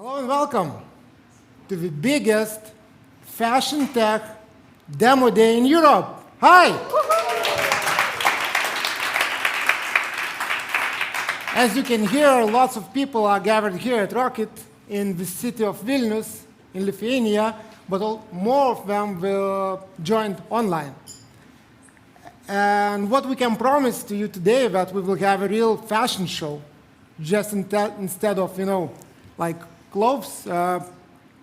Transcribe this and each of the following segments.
Hello and welcome to the biggest fashion tech demo day in Europe. Hi! As you can hear, lots of people are gathered here at Rocket in the city of Vilnius in Lithuania, but more of them will join online. And what we can promise to you today is that we will have a real fashion show, just instead of, like clothes.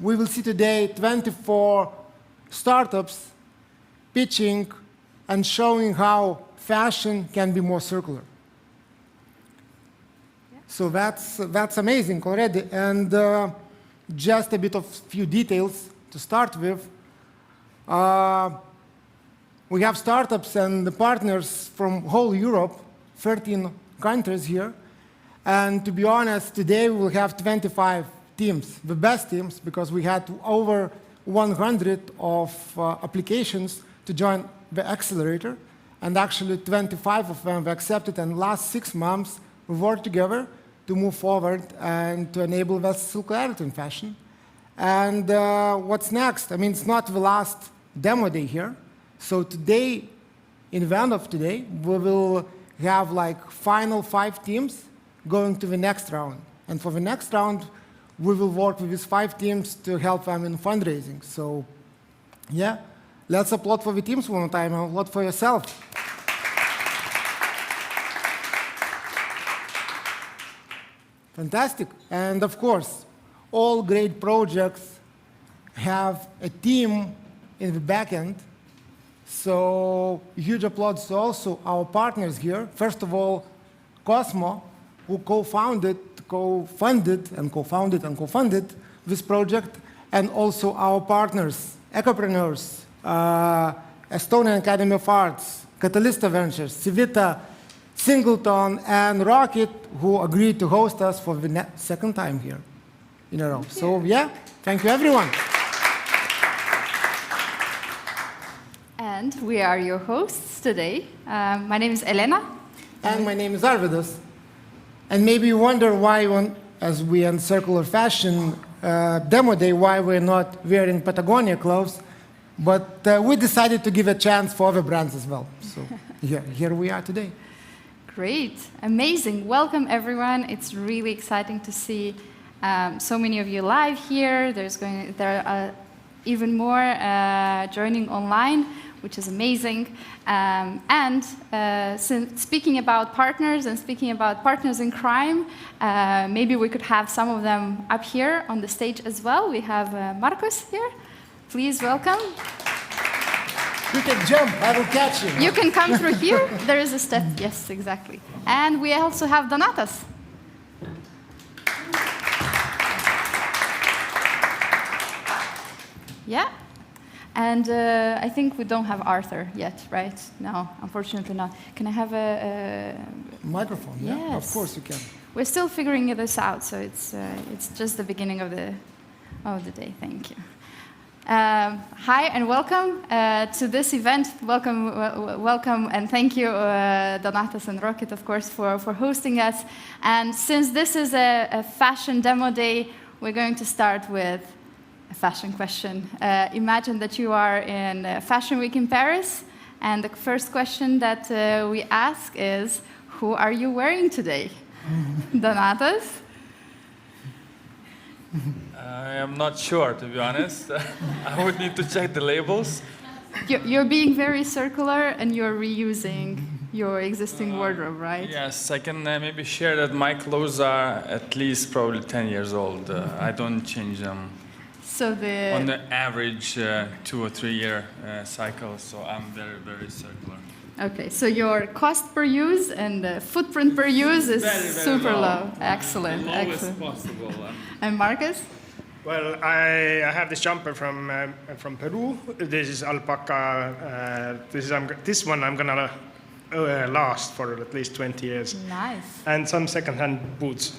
We will see today 24 startups pitching and showing how fashion can be more circular. So that's amazing already. And just a bit of few details to start with. We have startups and the partners from whole Europe, 13 countries here. And to be honest, today we will have 25 teams, the best teams, because we had over 100 of applications to join the accelerator. And actually 25 of them were accepted, and last 6 months we worked together to move forward and to enable that circularity in fashion. And what's next? I mean, it's not the last demo day here. So today, in the end of today, we will have like final 5 teams going to the next round. And for the next round, we will work with these 5 teams to help them in fundraising. So yeah, let's applaud for the teams one more time and applaud for yourself. Fantastic. And of course, all great projects have a team in the back end. So huge applause to also our partners here. First of all, Cosmo, who co-funded this project, and also our partners, Ecopreneurs, Estonian Academy of Arts, Catalysta Ventures, Civita, Singleton, and Rocket, who agreed to host us for the second time here in a row. So yeah, thank you everyone. And we are your hosts today. My name is Elena. And my name is Arvidas. And maybe you wonder why, as we in Circular Fashion demo day, why we're not wearing Patagonia clothes. But we decided to give a chance for other brands as well. So here we are today. Great, amazing. Welcome, everyone. It's really exciting to see so many of you live here. There are even more joining online, which is amazing. Since speaking about partners and speaking about partners in crime, maybe we could have some of them up here on the stage as well. We have Marcus here. Please welcome. You can jump, I will catch you. You can come through here. There is a step. Yes, exactly. And we also have Donatas. Yeah. And I think we don't have Arthur yet, right? No, unfortunately not. Can I have a microphone? Yeah, yes. Of course you can. We're still figuring this out, so it's just the beginning of the day. Thank you. Hi and welcome to this event. Welcome, and thank you, Donatas and Rocket, of course, for hosting us. And since this is a fashion demo day, we're going to start with a fashion question. Imagine that you are in Fashion Week in Paris, and the first question that we ask is, who are you wearing today? Donatas? I am not sure, to be honest. I would need to check the labels. You're being very circular, and you're reusing your existing wardrobe, right? Yes, I can maybe share that my clothes are at least probably 10 years old. I don't change them. So on the average 2 or 3 year cycle, so I'm very, very circular. Okay, so your cost per use and the footprint per use is very super low. Excellent, the lowest excellent. possible. And Marcus? Well, I have this jumper from Peru. This is alpaca. This one I'm gonna last for at least 20 years. Nice. And some second-hand boots.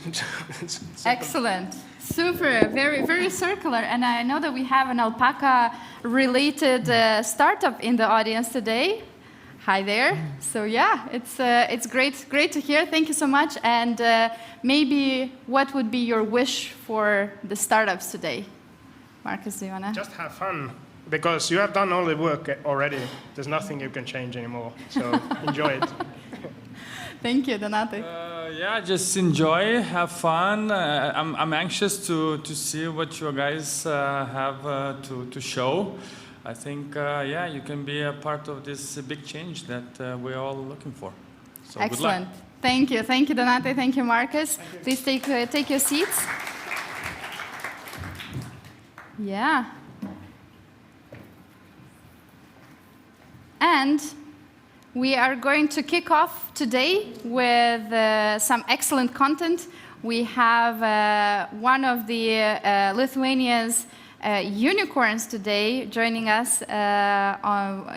Excellent. Super, very, very circular. And I know that we have an alpaca-related startup in the audience today. Hi there. So yeah, it's great to hear. Thank you so much. And maybe what would be your wish for the startups today? Marcus, do you wanna? Just have fun, because you have done all the work already. There's nothing you can change anymore. So enjoy it. Thank you, Donate. Yeah, just enjoy, have fun. I'm anxious to see what you guys have to show. I think, yeah, you can be a part of this big change that we're all looking for. So Excellent. Good luck. Thank you, Donate. Thank you, Marcus. Please take your seats. Yeah. And we are going to kick off today with some excellent content. We have one of the Lithuania's unicorns today joining us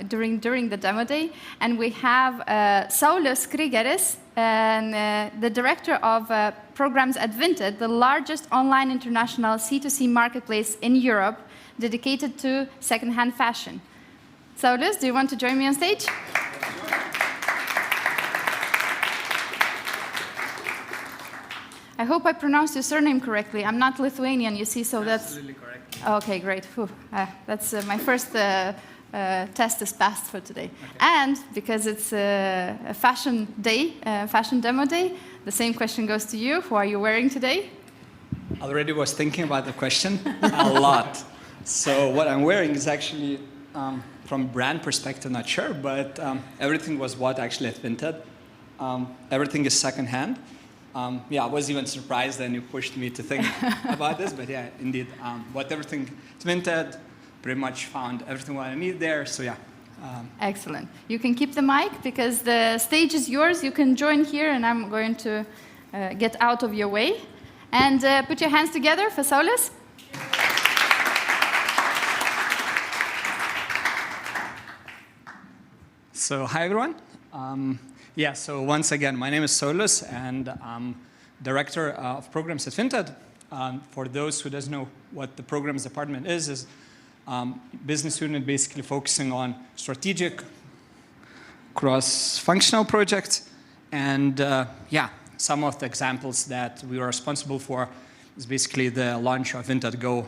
during the demo day. And we have Saulius Krygeris, the director of programs at Vinted, the largest online international C2C marketplace in Europe dedicated to secondhand fashion. Saulius, do you want to join me on stage? I hope I pronounced your surname correctly. I'm not Lithuanian, you see, so that's... Absolutely correct. Okay, great. That's my first test is passed for today. Okay. And because it's a fashion day, fashion demo day, the same question goes to you. Who are you wearing today? Already was thinking about the question a lot. So what I'm wearing is actually, from brand perspective, not sure, but everything was bought actually at Vinted. Everything is secondhand. Yeah, I was even surprised and you pushed me to think about this, but yeah, indeed, bought everything at Vinted, pretty much found everything what I need there, so yeah. Excellent. You can keep the mic because the stage is yours. You can join here and I'm going to get out of your way. And put your hands together for Saulius. So hi everyone. Yeah, so once again, my name is Saulius and I'm Director of Programs at Vinted. For those who doesn't know what the Programs Department is business unit basically focusing on strategic, cross-functional projects. And yeah, some of the examples that we are responsible for is basically the launch of Vinted Go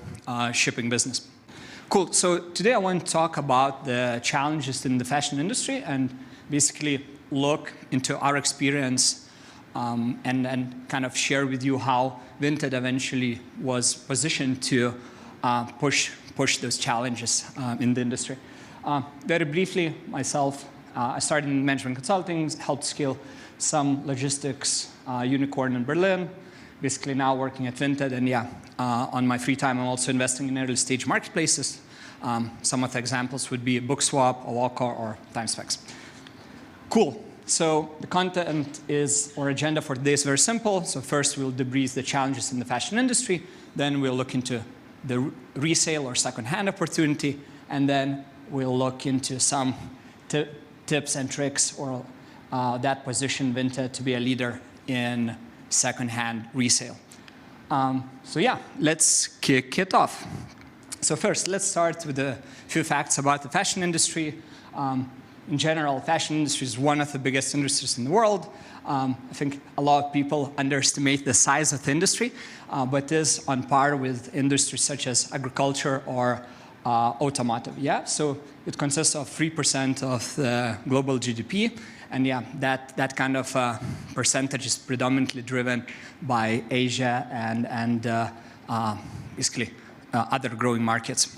shipping business. Cool, so today I want to talk about the challenges in the fashion industry and basically look into our experience and kind of share with you how Vinted eventually was positioned to push those challenges in the industry. Very briefly, myself, I started in management consulting, helped scale some logistics unicorn in Berlin, basically now working at Vinted, and yeah, on my free time I'm also investing in early stage marketplaces. Some of the examples would be BookSwap, Awaka, or TimeSpecs. Cool. So the content or agenda for today is very simple. So first we'll debrief the challenges in the fashion industry. Then we'll look into the resale or second-hand opportunity. And then we'll look into some tips and tricks or that position Vinted to be a leader in second-hand resale. So yeah, let's kick it off. So first, let's start with a few facts about the fashion industry. In general, fashion industry is one of the biggest industries in the world. I think a lot of people underestimate the size of the industry, but is on par with industries such as agriculture or automotive. Yeah, so it consists of 3% of the global GDP, and yeah, that kind of percentage is predominantly driven by Asia and basically other growing markets.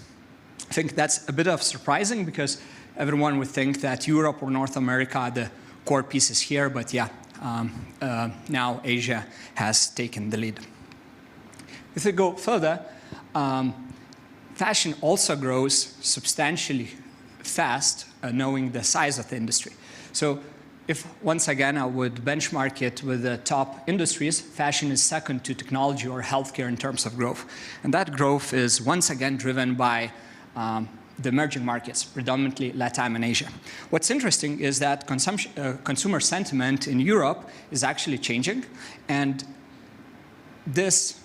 I think that's a bit of surprising because everyone would think that Europe or North America are the core pieces here, but yeah, now Asia has taken the lead. If we go further, fashion also grows substantially fast, knowing the size of the industry. So if, once again, I would benchmark it with the top industries, fashion is second to technology or healthcare in terms of growth. And that growth is once again driven by the emerging markets, predominantly Latin and Asia. What's interesting is that consumer sentiment in Europe is actually changing, and this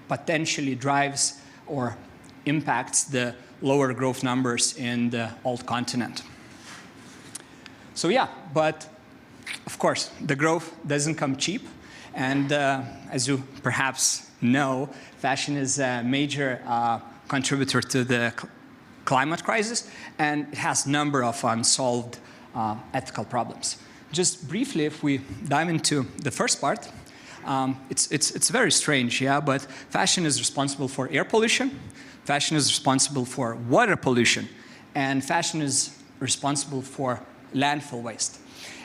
potentially drives or impacts the lower growth numbers in the old continent. So yeah, but of course, the growth doesn't come cheap. And as you perhaps know, fashion is a major contributor to the climate crisis, and it has a number of unsolved ethical problems. Just briefly, if we dive into the first part, it's very strange, yeah, but fashion is responsible for air pollution, fashion is responsible for water pollution, and fashion is responsible for landfill waste.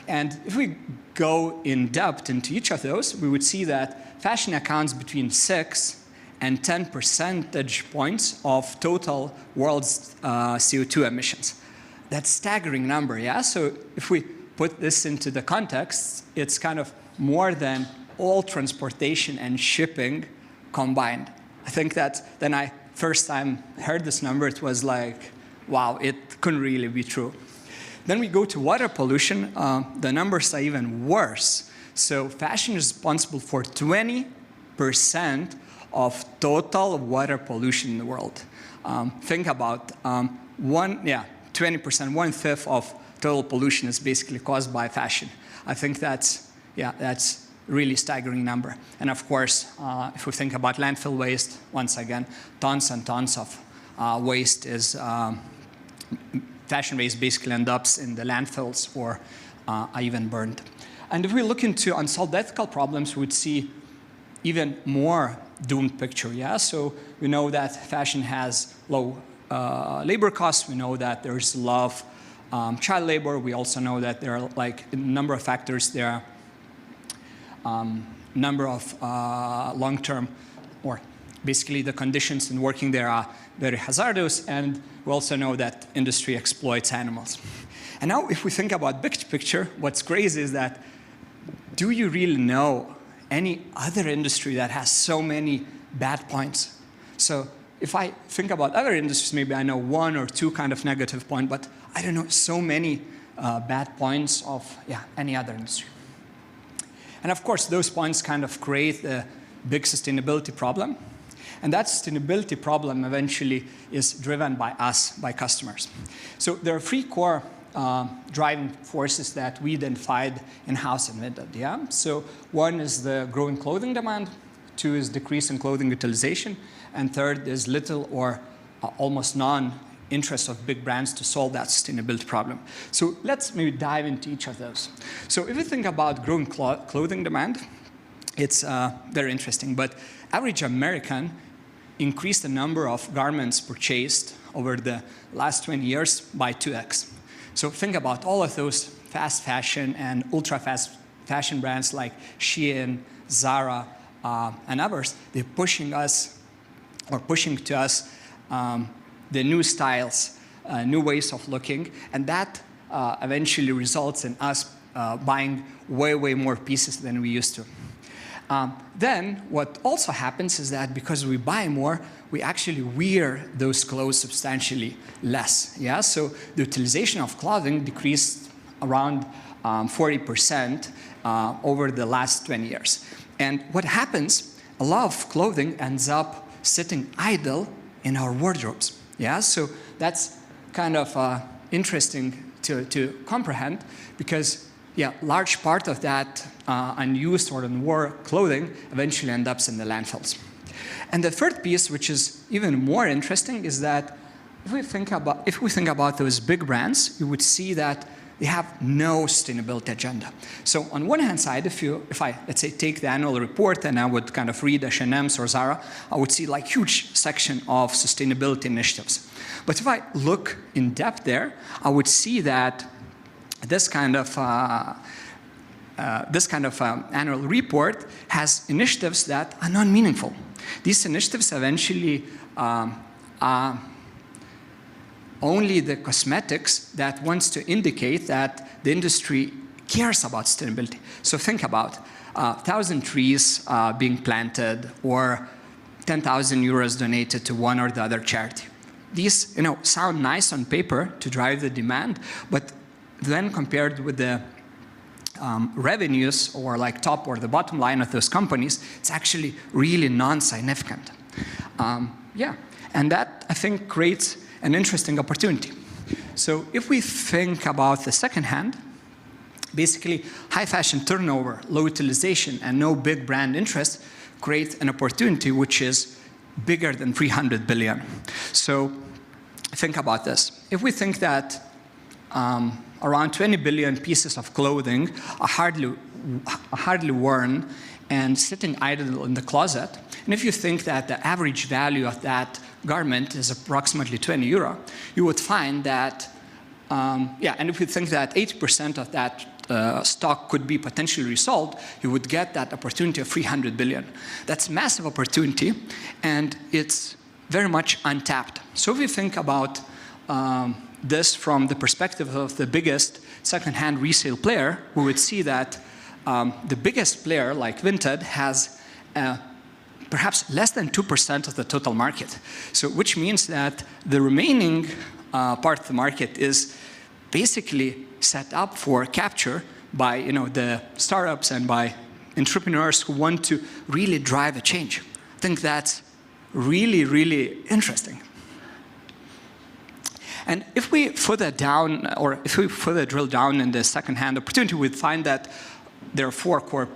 And if we go in depth into each of those, we would see that fashion accounts between 6 and 10 percentage points of total world's CO2 emissions. That's a staggering number, yeah? So if we put this into the context, it's kind of more than all transportation and shipping combined. I think that when I first time heard this number, it was like, wow, it couldn't really be true. Then we go to water pollution. The numbers are even worse. So fashion is responsible for 20% of total water pollution in the world. Think about 20%, 1/5 of total pollution is basically caused by fashion. I think that's really staggering number. And of course, if we think about landfill waste, once again, tons and tons of waste is fashion waste basically ends up in the landfills or are even burned. And if we look into unsolved ethical problems, we would see even more doomed picture, yeah? So we know that fashion has low labor costs. We know that there's a lot of child labor. We also know that there are like a number of factors. There are number of long-term, or basically the conditions in working there are very hazardous, and we also know that industry exploits animals. And now if we think about big picture, what's crazy is that, do you really know any other industry that has so many bad points? So if I think about other industries, maybe I know one or two kind of negative point, but I don't know so many bad points of any other industry. And of course, those points kind of create a big sustainability problem. And that sustainability problem eventually is driven by us, by customers. So there are three core driving forces that we identified in-house in Vinted, yeah? So one is the growing clothing demand, two is decrease in clothing utilization, and third is little or almost non-interest of big brands to solve that sustainability problem. So let's maybe dive into each of those. So if you think about growing clothing demand, it's very interesting, but average American increased the number of garments purchased over the last 20 years by 2x. So think about all of those fast fashion and ultra-fast fashion brands like Shein, Zara, and others. They're pushing us, or pushing to us, the new styles, new ways of looking, and that eventually results in us buying way more pieces than we used to. Then what also happens is that because we buy more, we actually wear those clothes substantially less. Yeah, so the utilization of clothing decreased around 40% over the last 20 years. And what happens, a lot of clothing ends up sitting idle in our wardrobes. Yeah, so that's kind of interesting to comprehend, because large part of that unused or unworn clothing eventually ends up in the landfills. And the third piece, which is even more interesting, is that if we think about those big brands, you would see that they have no sustainability agenda. So on one hand side, if I let's say take the annual report and I would kind of read H&M's or Zara, I would see like huge section of sustainability initiatives. But if I look in depth there, I would see that this kind of annual report has initiatives that are non-meaningful. These initiatives eventually are only the cosmetics that wants to indicate that the industry cares about sustainability. So think about 1,000 trees being planted, or 10,000 euros donated to one or the other charity. These sound nice on paper to drive the demand, but then compared with the revenues or like top or the bottom line of those companies, it's actually really non-significant. And that I think creates an interesting opportunity. So if we think about the second hand, basically high fashion turnover, low utilization, and no big brand interest create an opportunity which is bigger than 300 billion. So think about this. If we think that around 20 billion pieces of clothing are hardly worn and sitting idle in the closet, and if you think that the average value of that garment is approximately 20 euro, you would find that, and if you think that 80% of that stock could be potentially resold, you would get that opportunity of 300 billion. That's a massive opportunity, and it's very much untapped. So if you think about this from the perspective of the biggest second-hand resale player, we would see that the biggest player, like Vinted, has perhaps less than 2% of the total market. So, which means that the remaining part of the market is basically set up for capture by the startups and by entrepreneurs who want to really drive a change. I think that's really, really interesting. And if we further down, or if we further drill down in the second-hand opportunity, we'd find that there are 4 core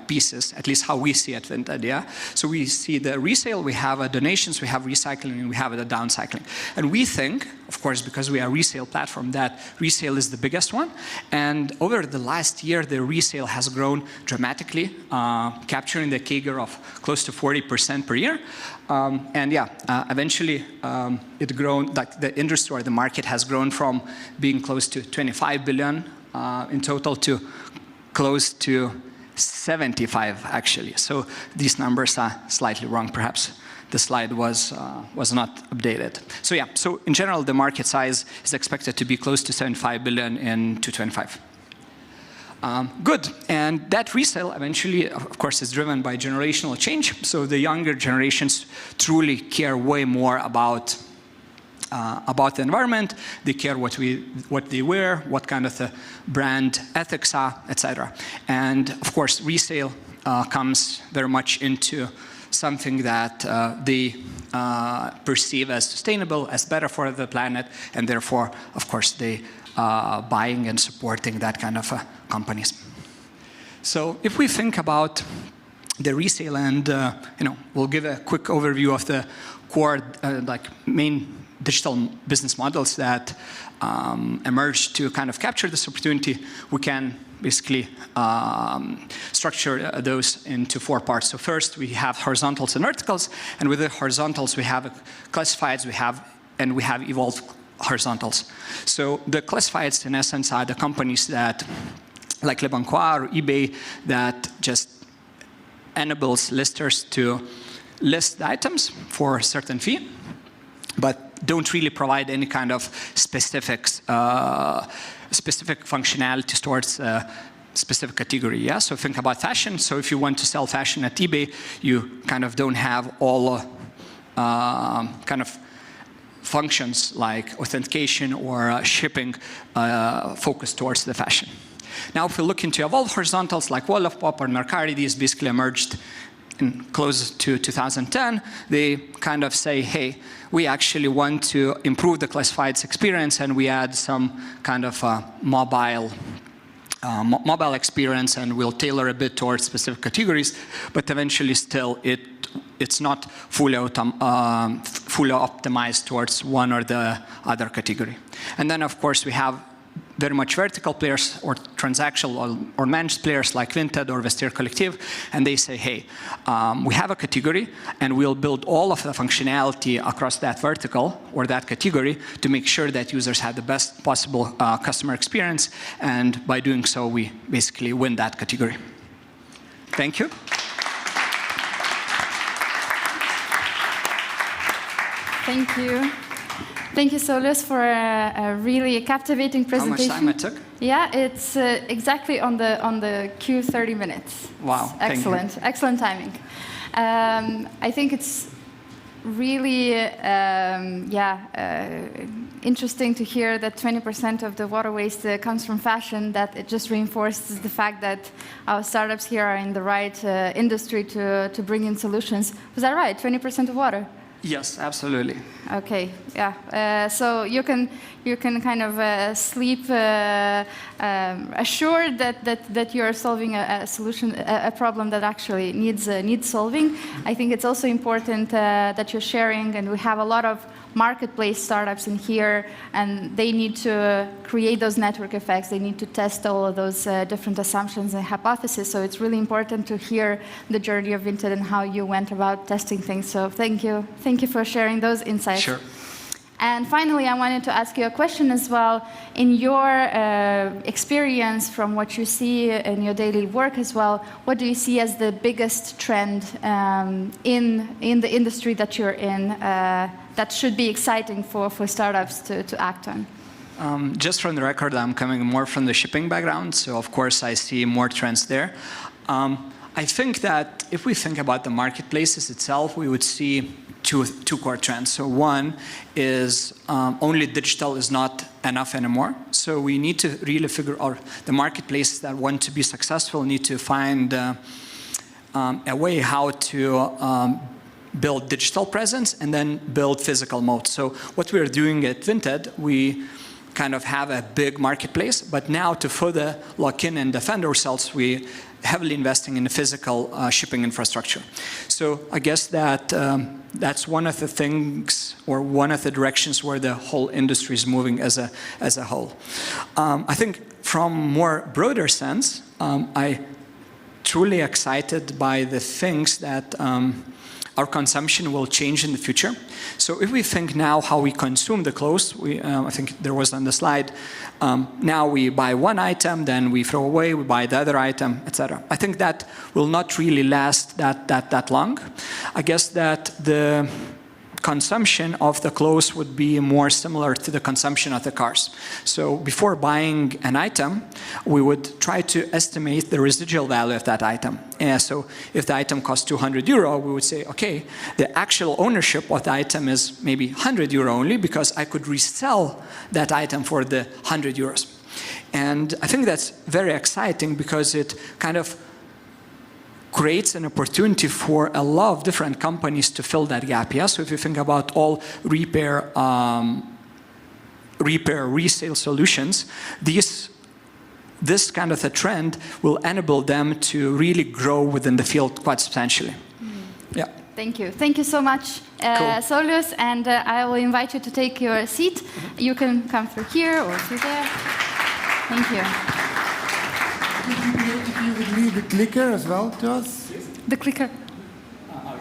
pieces, at least how we see it at Vinted, yeah? So we see the resale, we have donations, we have recycling, and we have the downcycling. And we think, of course, because we are a resale platform, that resale is the biggest one. And over the last year, the resale has grown dramatically, capturing the CAGR of close to 40% per year. Eventually it grown, like the industry or the market has grown from being close to 25 billion in total to close to 75 actually. So these numbers are slightly wrong. Perhaps the slide was not updated. So yeah, so in general, the market size is expected to be close to 75 billion in 2025. Good, and that resale eventually, of course, is driven by generational change. So the younger generations truly care way more about the environment. They care what they wear, what kind of the brand ethics are, etc. And of course, resale comes very much into something that they perceive as sustainable, as better for the planet, and therefore, of course, they buying and supporting that kind of companies. So if we think about the resale, and we'll give a quick overview of the core, main digital business models that emerged to kind of capture this opportunity. We can basically structure those into 4 parts. So first, we have horizontals and verticals, and with the horizontals, we have classifieds, we have evolved horizontals. So the classifieds, in essence, are the companies that, like Leboncoin or eBay, that just enables listers to list the items for a certain fee, but don't really provide any kind of specific functionality towards a specific category. Yeah, so think about fashion. So if you want to sell fashion at eBay, you kind of don't have all kind of functions like authentication or shipping focused towards the fashion. Now, if we look into evolved horizontals like Wolof or Mercari, these basically emerged in close to 2010. They kind of say, hey, we actually want to improve the classifieds experience, and we add some kind of mobile experience, and we'll tailor a bit towards specific categories, but eventually still it's not fully optimized towards one or the other category. And then, of course, we have very much vertical players or transactional or managed players like Vinted or Vestiaire Collective, and they say, hey, we have a category, and we'll build all of the functionality across that vertical or that category to make sure that users have the best possible customer experience, and by doing so, we basically win that category. Thank you. Thank you. Thank you, Solus, for a really captivating presentation. How much time it took? Yeah, it's exactly on the cue 30 minutes. Wow, excellent, thank you. Excellent timing. I think it's really interesting to hear that 20% of the water waste comes from fashion. That it just reinforces the fact that our startups here are in the right industry to bring in solutions. Was that right? 20% of water? Yes, absolutely. Okay, yeah. So you can kind of sleep assured that you are solving a solution, a problem that actually needs solving. I think it's also important that you're sharing, and we have a lot of marketplace startups in here, and they need to create those network effects. They need to test all of those different assumptions and hypotheses. So it's really important to hear the journey of Vinted and how you went about testing things. So thank you for sharing those insights. Sure. And finally, I wanted to ask you a question as well. In your experience, from what you see in your daily work as well, what do you see as the biggest trend in the industry that you're in that should be exciting for startups to act on? Just from the record, I'm coming more from the shipping background, so of course I see more trends there. I think that if we think about the marketplaces itself, we would see two core trends. So one is only digital is not enough anymore. So we need to really figure out the marketplaces that want to be successful need to find a way how to build digital presence and then build physical moat. So what we're doing at Vinted, we kind of have a big marketplace, but now to further lock in and defend ourselves, we heavily investing in the physical shipping infrastructure. So I guess that that's one of the things, or one of the directions where the whole industry is moving as a whole. I think from more broader sense, I truly excited by the things that our consumption will change in the future. So if we think now how we consume the clothes, I think there was on the slide, now we buy one item, then we throw away, we buy the other item, etc. I think that will not really last that long. I guess that the consumption of the clothes would be more similar to the consumption of the cars. So before buying an item, we would try to estimate the residual value of that item. And so if the item costs 200 euro, we would say, okay, the actual ownership of the item is maybe 100 euro only because I could resell that item for the 100 euros. And I think that's very exciting because it kind of creates an opportunity for a lot of different companies to fill that gap. Yeah? So if you think about all repair resale solutions, this kind of a trend will enable them to really grow within the field quite substantially. Yeah. Thank you. Thank you so much, Cool. Saulius. And I will invite you to take your seat. You can come through here or through there. Thank you. If you would leave the clicker as well to us, The clicker. Oh,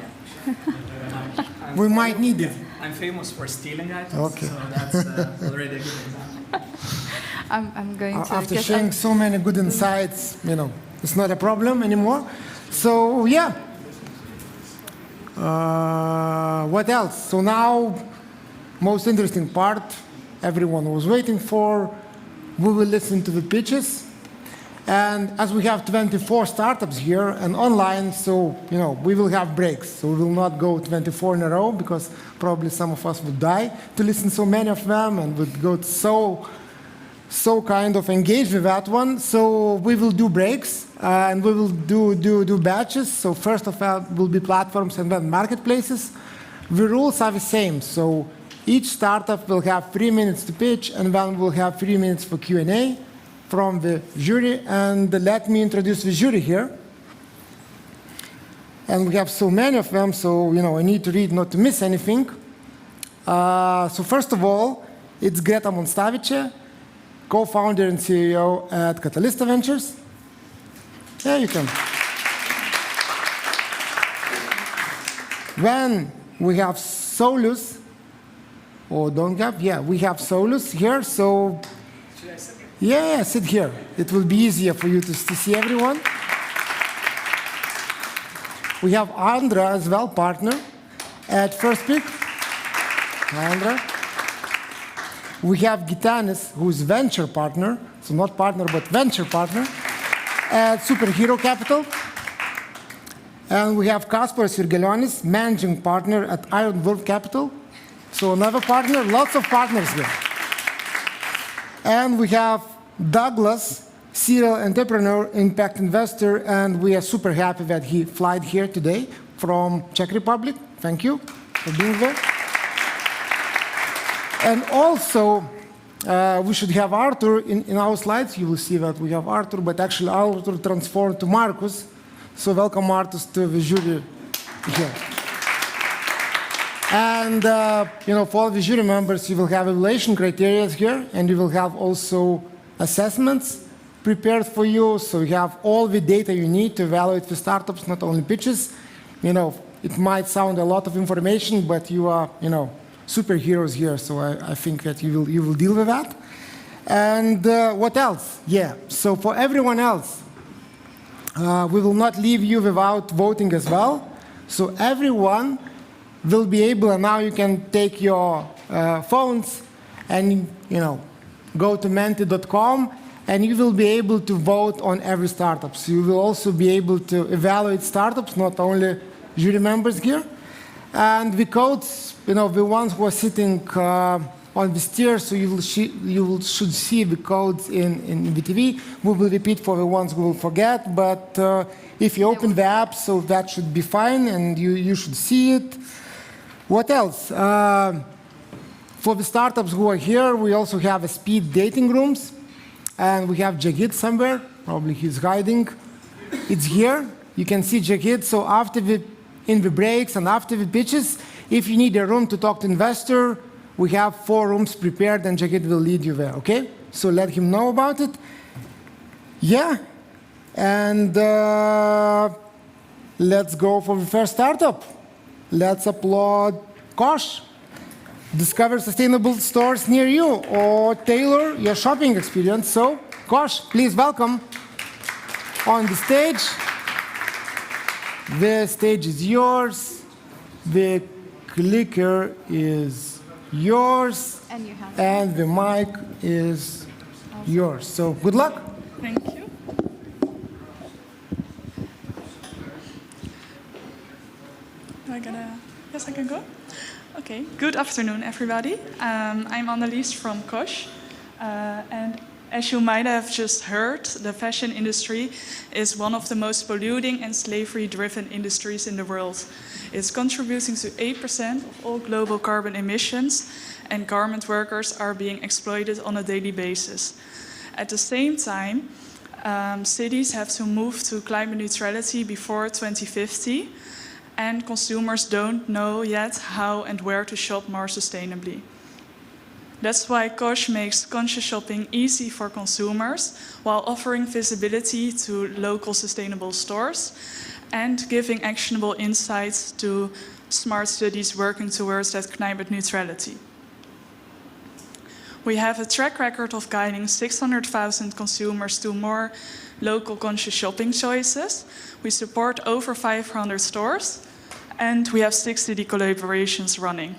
yeah. we might need it. I'm famous for stealing items, Okay. so that's already a good example. I'm going to. After guess sharing so many good insights, it's not a problem anymore. So yeah. What else? So now, most interesting part, everyone was waiting for. We will listen to the pitches. And as we have 24 startups here and online, so we will have breaks. So we will not go 24 in a row because probably some of us would die to listen to so many of them and would go so kind of engaged with that one. So we will do breaks and we will do batches. So first of all will be platforms and then marketplaces. The rules are the same. So each startup will have 3 minutes to pitch and then we'll have 3 minutes for Q&A. From the jury, and let me introduce the jury here. And we have so many of them, so I need to read not to miss anything. So first of all, it's Greta Monstavice, co-founder and CEO at Catalysta Ventures. Yeah, you can. Then we have Saulius, or don't have? Yeah, we have Saulius here. So. Yeah, sit here. It will be easier for you to see everyone. We have Andra as well, partner at First Pick. Andra. We have Gitanis, who's venture partner, so not partner, but venture partner at Superhero Capital. And we have Kasper Sirgelionis, managing partner at Iron Wolf Capital. So another partner, lots of partners here. And we have Douglas, serial entrepreneur, impact investor, and we are super happy that he flied here today from Czech Republic. Thank you. for being there. And also, we should have Arthur in our slides. You will see that we have Arthur, but actually Arthur transformed to Marcus. So welcome, Marcus, to the jury here. And for all the jury members, you will have evaluation criteria here, and you will have also assessments prepared for you. So you have all the data you need to evaluate the startups, not only pitches. It might sound a lot of information, but you are, superheroes here. So I think that you will deal with that. And what else? Yeah. So for everyone else, we will not leave you without voting as well. So everyone will be able, and now you can take your phones and go to menti.com, and you will be able to vote on every startup. So you will also be able to evaluate startups, not only jury members here. And the codes, the ones who are sitting on the stairs, so you should see the codes in the TV. We will repeat for the ones who will forget, but if you open the app, so that should be fine, and you should see it. What else? For the startups who are here, we also have a speed dating rooms, and we have Jagid somewhere. Probably he's hiding. It's here. You can see Jagid. So in the breaks and after the pitches, if you need a room to talk to investor, we have 4 rooms prepared, and Jagid will lead you there, okay? So let him know about it. Yeah, and let's go for the first startup. Let's applaud Kosh. Discover sustainable stores near you or tailor your shopping experience. So, Kosh, please welcome on the stage. The stage is yours. The clicker is yours. And you have and the mic is yours. So, good luck. Thank you. Yes, I can go? Okay, good afternoon, everybody. I'm Annelies from Kosh. And as you might have just heard, the fashion industry is one of the most polluting and slavery-driven industries in the world. It's contributing to 8% of all global carbon emissions, and garment workers are being exploited on a daily basis. At the same time, cities have to move to climate neutrality before 2050, and consumers don't know yet how and where to shop more sustainably. That's why Kosh makes conscious shopping easy for consumers while offering visibility to local sustainable stores and giving actionable insights to smart cities working towards that climate neutrality. We have a track record of guiding 600,000 consumers to more local conscious shopping choices. We support over 500 stores, and we have 6 city collaborations running.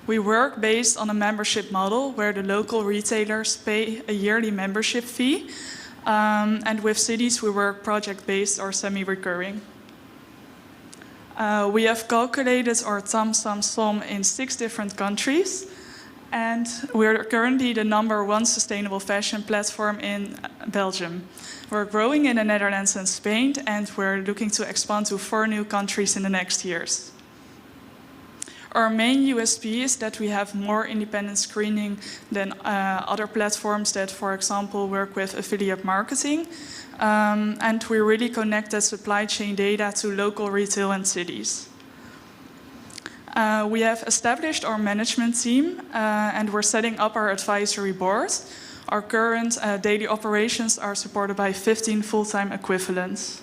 We work based on a membership model where the local retailers pay a yearly membership fee, and with cities we work project-based or semi-recurring. We have calculated our sum in 6 different countries, and we're currently the #1 sustainable fashion platform in Belgium. We're growing in the Netherlands and Spain, and we're looking to expand to 4 new countries in the next years. Our main USP is that we have more independent screening than other platforms that, for example, work with affiliate marketing. And we really connect that supply chain data to local retail and cities. We have established our management team, and we're setting up our advisory board. Our current daily operations are supported by 15 full-time equivalents.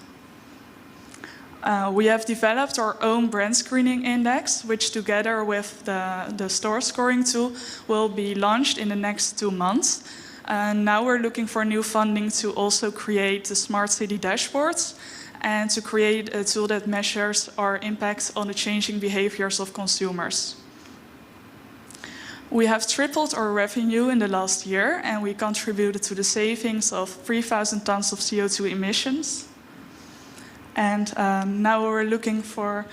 We have developed our own brand screening index, which together with the store scoring tool will be launched in the next 2 months. Now we're looking for new funding to also create the smart city dashboards and to create a tool that measures our impact on the changing behaviors of consumers. We have tripled our revenue in the last year, and we contributed to the savings of 3,000 tons of CO2 emissions. And now we're looking for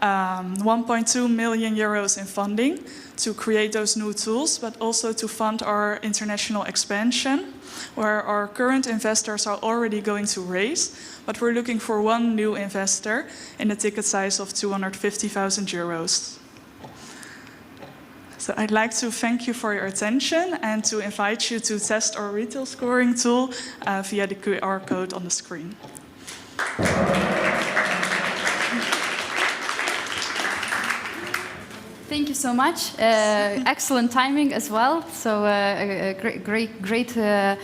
1.2 million euros in funding to create those new tools, but also to fund our international expansion. where our current investors are already going to raise, but we're looking for one new investor in a ticket size of 250,000 euros. So I'd like to thank you for your attention and to invite you to test our retail scoring tool via the QR code on the screen. Thank you so much. Excellent timing as well. So great to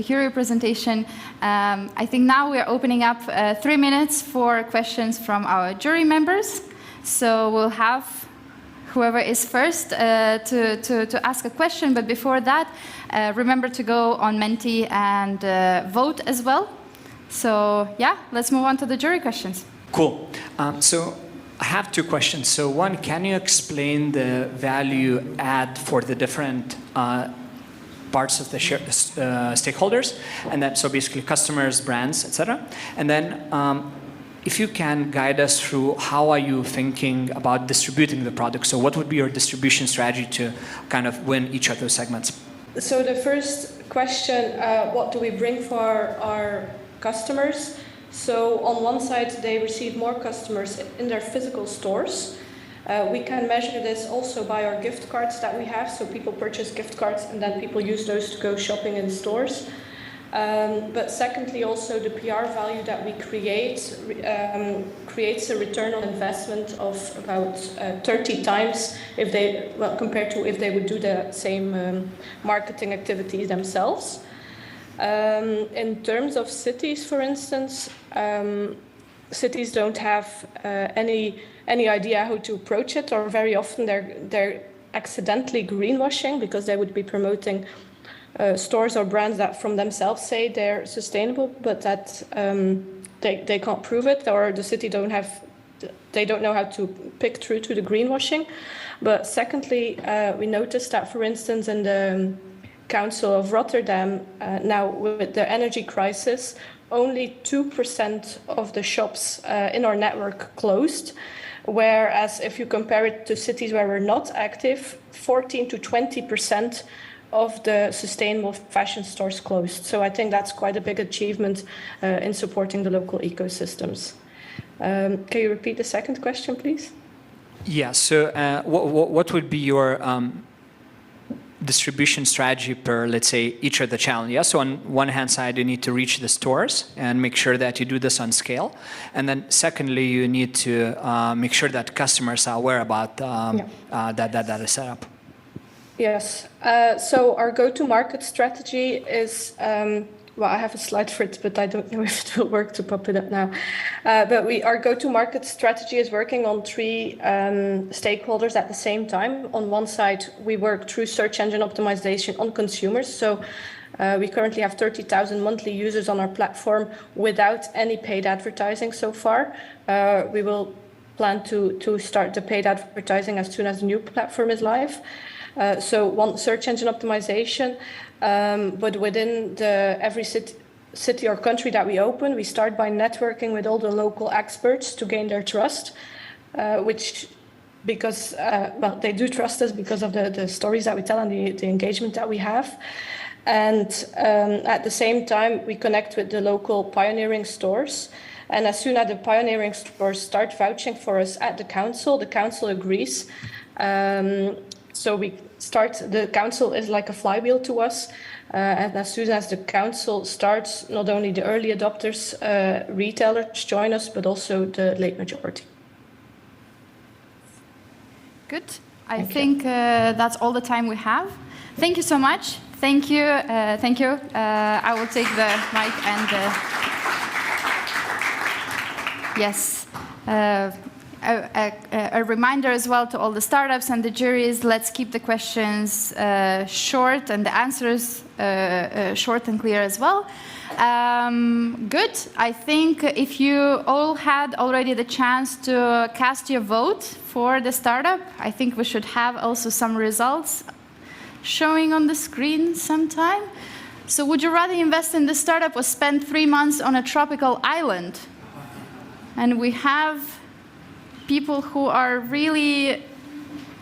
hear your presentation. I think now we are opening up 3 minutes for questions from our jury members. So we'll have whoever is first to ask a question. But before that, remember to go on Menti and vote as well. So yeah, let's move on to the jury questions. Cool. So I have 2 questions. So one, can you explain the value add for the different parts of the stakeholders? And then, so basically customers, brands, etc. And then if you can guide us through how are you thinking about distributing the product? So what would be your distribution strategy to kind of win each of those segments? So the first question, what do we bring for our customers? So on one side, they receive more customers in their physical stores. We can measure this also by our gift cards that we have. So people purchase gift cards and then people use those to go shopping in stores. But secondly, also the PR value that we create creates a return on investment of about 30 times if they, well, compared to if they would do the same marketing activities themselves. In terms of cities, for instance, cities don't have any idea how to approach it, or very often they're accidentally greenwashing because they would be promoting stores or brands that from themselves say they're sustainable, but that they can't prove it, or the city don't know how to pick through to the greenwashing. But secondly, we noticed that, for instance, in the Council of Rotterdam, now with the energy crisis, only 2% of the shops in our network closed, whereas if you compare it to cities where we're not active, 14 to 20% of the sustainable fashion stores closed. So I think that's quite a big achievement in supporting the local ecosystems. Can you repeat the second question, please? Yeah, so what would be your distribution strategy per, let's say, each of the channels? Yeah? So on one hand side, you need to reach the stores and make sure that you do this on scale. And then secondly, you need to make sure that customers are aware about that is set up. Yes. So our go-to-market strategy is, well, I have a slide for it, but I don't know if it will work to pop it up now. But our go-to-market strategy is working on 3 stakeholders at the same time. On one side, we work through search engine optimization on consumers. So we currently have 30,000 monthly users on our platform without any paid advertising so far. We will plan to start the paid advertising as soon as the new platform is live. So one, search engine optimization, but within every city or country that we open, we start by networking with all the local experts to gain their trust, because they do trust us because of the stories that we tell and the engagement that we have. And at the same time, we connect with the local pioneering stores. And as soon as the pioneering stores start vouching for us at the council agrees. So the council is like a flywheel to us. And as soon as the council starts, not only the early adopters, retailers join us, but also the late majority. Good. I think that's all the time we have. Thank you so much. Thank you. Thank you. I will take the mic and yes. A reminder as well to all the startups and the juries, let's keep the questions short and the answers short and clear as well. Good. I think if you all had already the chance to cast your vote for the startup, I think we should have also some results showing on the screen sometime. So would you rather invest in the startup or spend 3 months on a tropical island? And we have people who are really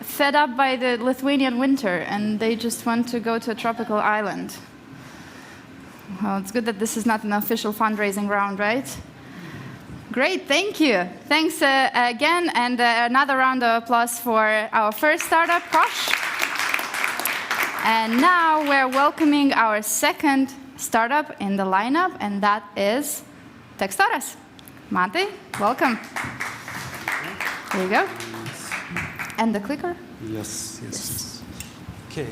fed up by the Lithuanian winter and they just want to go to a tropical island. Well, it's good that this is not an official fundraising round, right? Great, thank you. Thanks again, and another round of applause for our first startup, Kosh. And now we're welcoming our second startup in the lineup, and that is Tekstoras. Mate, welcome. There you go. And the clicker? Yes. Okay,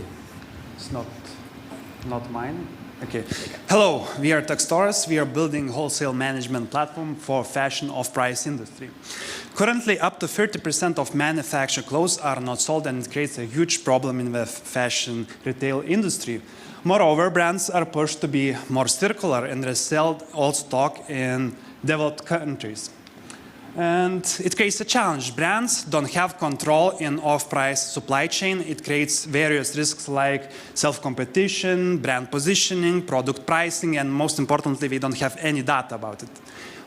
it's not mine. Okay. Hello, we are Tekstoras. We are building wholesale management platform for fashion off-price industry. Currently, up to 30% of manufactured clothes are not sold, and it creates a huge problem in the fashion retail industry. Moreover, brands are pushed to be more circular and resell old stock in developed countries. And it creates a challenge. Brands don't have control in off-price supply chain. It creates various risks like self-competition, brand positioning, product pricing, and most importantly, we don't have any data about it.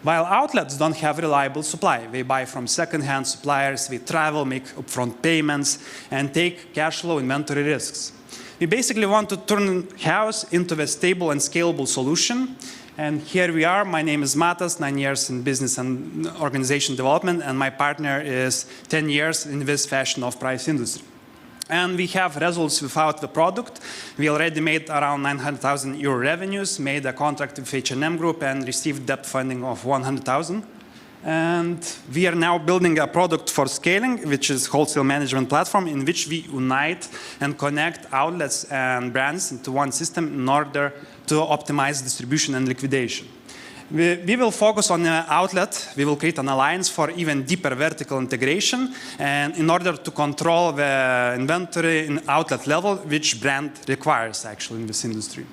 While outlets don't have reliable supply, they buy from second-hand suppliers, we travel, make upfront payments, and take cash flow inventory risks. We basically want to turn house into a stable and scalable solution. And here we are. My name is Matas, 9 years in business and organization development, and my partner is 10 years in this fashion off-price industry. And we have results without the product. We already made around 900,000 euro revenues, made a contract with H&M Group, and received debt funding of 100,000. And we are now building a product for scaling, which is wholesale management platform, in which we unite and connect outlets and brands into one system in order to optimize distribution and liquidation. We will focus on the outlet. We will create an alliance for even deeper vertical integration, and in order to control the inventory in outlet level, which brand requires actually in this industry.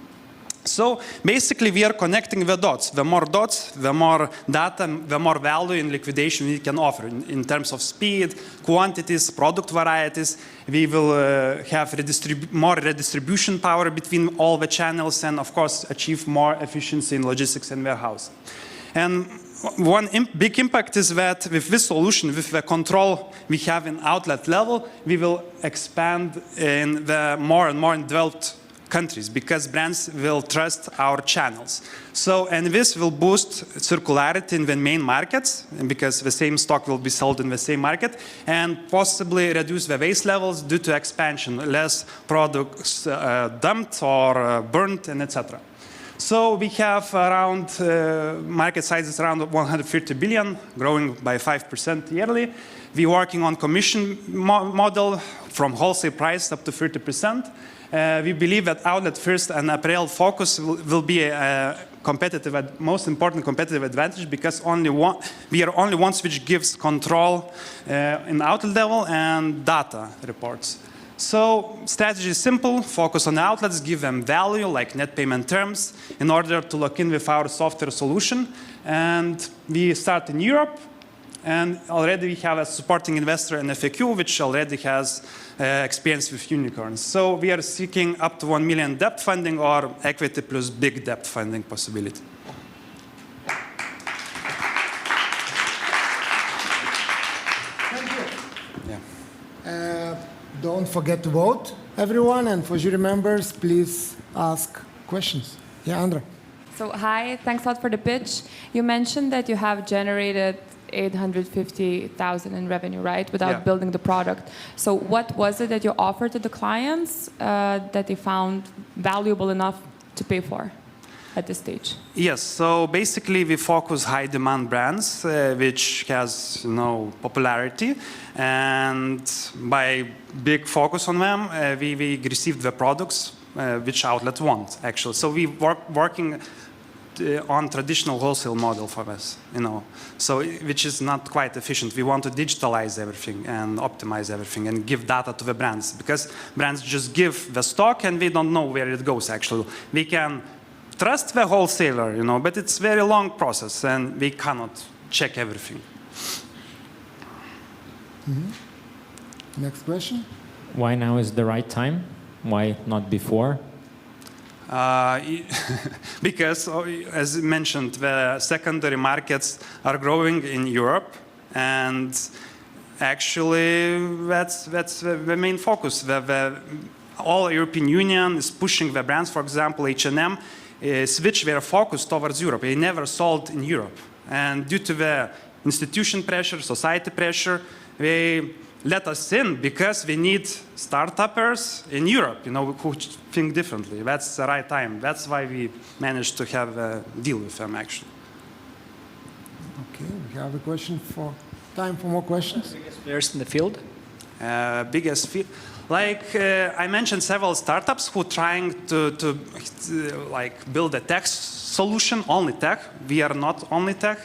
So basically, we are connecting the dots. The more dots, the more data, the more value in liquidation we can offer in terms of speed, quantities, product varieties. We will have more redistribution power between all the channels, and of course, achieve more efficiency in logistics and warehouse. And one big impact is that with this solution, with the control we have in outlet level, we will expand in the more and more developed countries, because brands will trust our channels. So, and this will boost circularity in the main markets, because the same stock will be sold in the same market, and possibly reduce the waste levels due to expansion, less products dumped or burnt, and etc. So we have around, market size is around 150 billion, growing by 5% yearly. We're working on commission model from wholesale price up to 30%. We believe that outlet first and apparel focus will be a most important competitive advantage, because we are only ones which gives control in outlet level and data reports. So strategy is simple: focus on outlets, give them value like net payment terms in order to lock in with our software solution. And we start in Europe. And already we have a supporting investor in FAQ, which already has experience with unicorns. So we are seeking up to 1 million debt funding or equity plus big debt funding possibility. Thank you. Yeah. Don't forget to vote, everyone, and for jury members, please ask questions. Yeah, Andra. So hi, thanks a lot for the pitch. You mentioned that you have generated 850,000 in revenue, right, without building the product. So what was it that you offered to the clients that they found valuable enough to pay for at this stage? Yes, so basically we focus high demand brands, which has popularity, and by big focus on them, we received the products which outlets want actually. So we working on traditional wholesale model for us, so which is not quite efficient. We want to digitalize everything and optimize everything and give data to the brands, because brands just give the stock and we don't know where it goes actually. We can trust the wholesaler, but it's a very long process and we cannot check everything. Mm-hmm. Next question. Why now is the right time? Why not before? Because, as mentioned, the secondary markets are growing in Europe, and actually that's the main focus. All European Union is pushing the brands. For example, H&M switch their focus towards Europe. They never sold in Europe. And due to the institution pressure, society pressure, they let us in because we need startuppers in Europe, who think differently. That's the right time. That's why we managed to have a deal with them, actually. Okay, we have a question for time for more questions. Biggest players in the field? Biggest field. Like I mentioned, several startups who trying to build a tech solution, only tech. We are not only tech.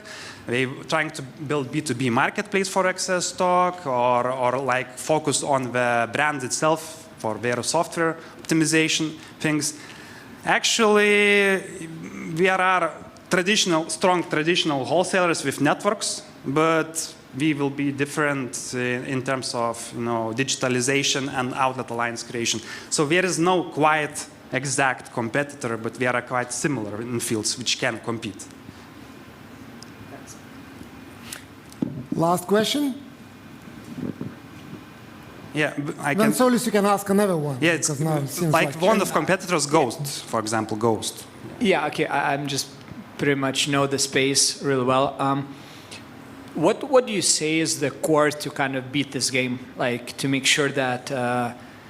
They trying to build B2B marketplace for excess stock, or like focus on the brand itself for their software optimization things. Actually, we are strong traditional wholesalers with networks, but we will be different in terms of digitalization and outlet alliance creation. So there is no quite exact competitor, but we are quite similar in fields which can compete. Last question. Yeah, I Then can. Solis, you can ask another one. Yeah, it's now it seems like one of competitors, Ghost, for example, Ghost. Yeah, okay, I'm just pretty much know the space really well. What do you say is the core to kind of beat this game? Like to make sure that,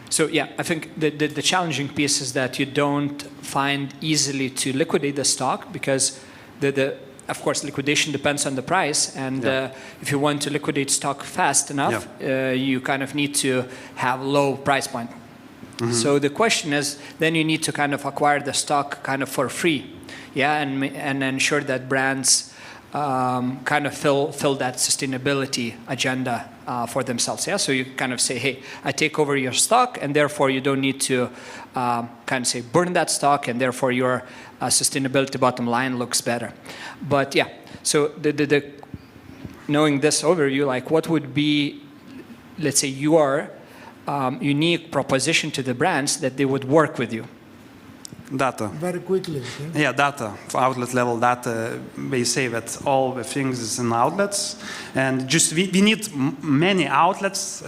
so yeah, I think the challenging piece is that you don't find easily to liquidate the stock because of course, liquidation depends on the price, and if you want to liquidate stock fast enough, you kind of need to have low price point. Mm-hmm. So the question is, then you need to kind of acquire the stock kind of for free, and ensure that brands kind of fill that sustainability agenda for themselves. Yeah, so you kind of say, hey, I take over your stock, and therefore you don't need to kind of say burn that stock, and therefore your sustainability bottom line looks better. But yeah, so knowing this overview, like what would be, let's say, your unique proposition to the brands that they would work with you? Data. Very quickly. Yeah, data. For outlet level data, we say that all the things is in outlets, and just we need many outlets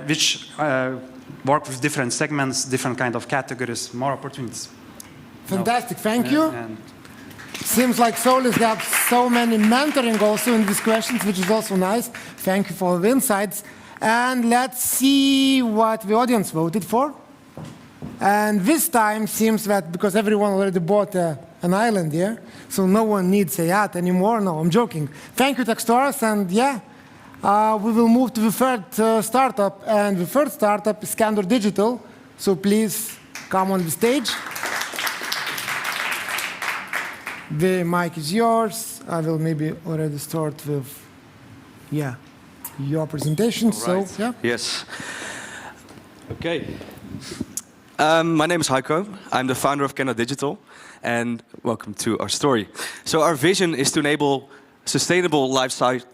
which work with different segments, different kind of categories, more opportunities. Fantastic, thank you. Seems like Solis have so many mentoring also in these questions, which is also nice. Thank you for the insights. And let's see what the audience voted for. And this time seems that because everyone already bought an island here, so no one needs a yacht anymore. No, I'm joking. Thank you, Techstars, and we will move to the third startup. And the third startup is Candor Digital. So please come on the stage. The mic is yours. I will maybe already start with, your presentation. Right. So, yeah. Yes. Okay. My name is Heiko. I'm the founder of Keynote Digital, and welcome to our story. So our vision is to enable sustainable lifestyles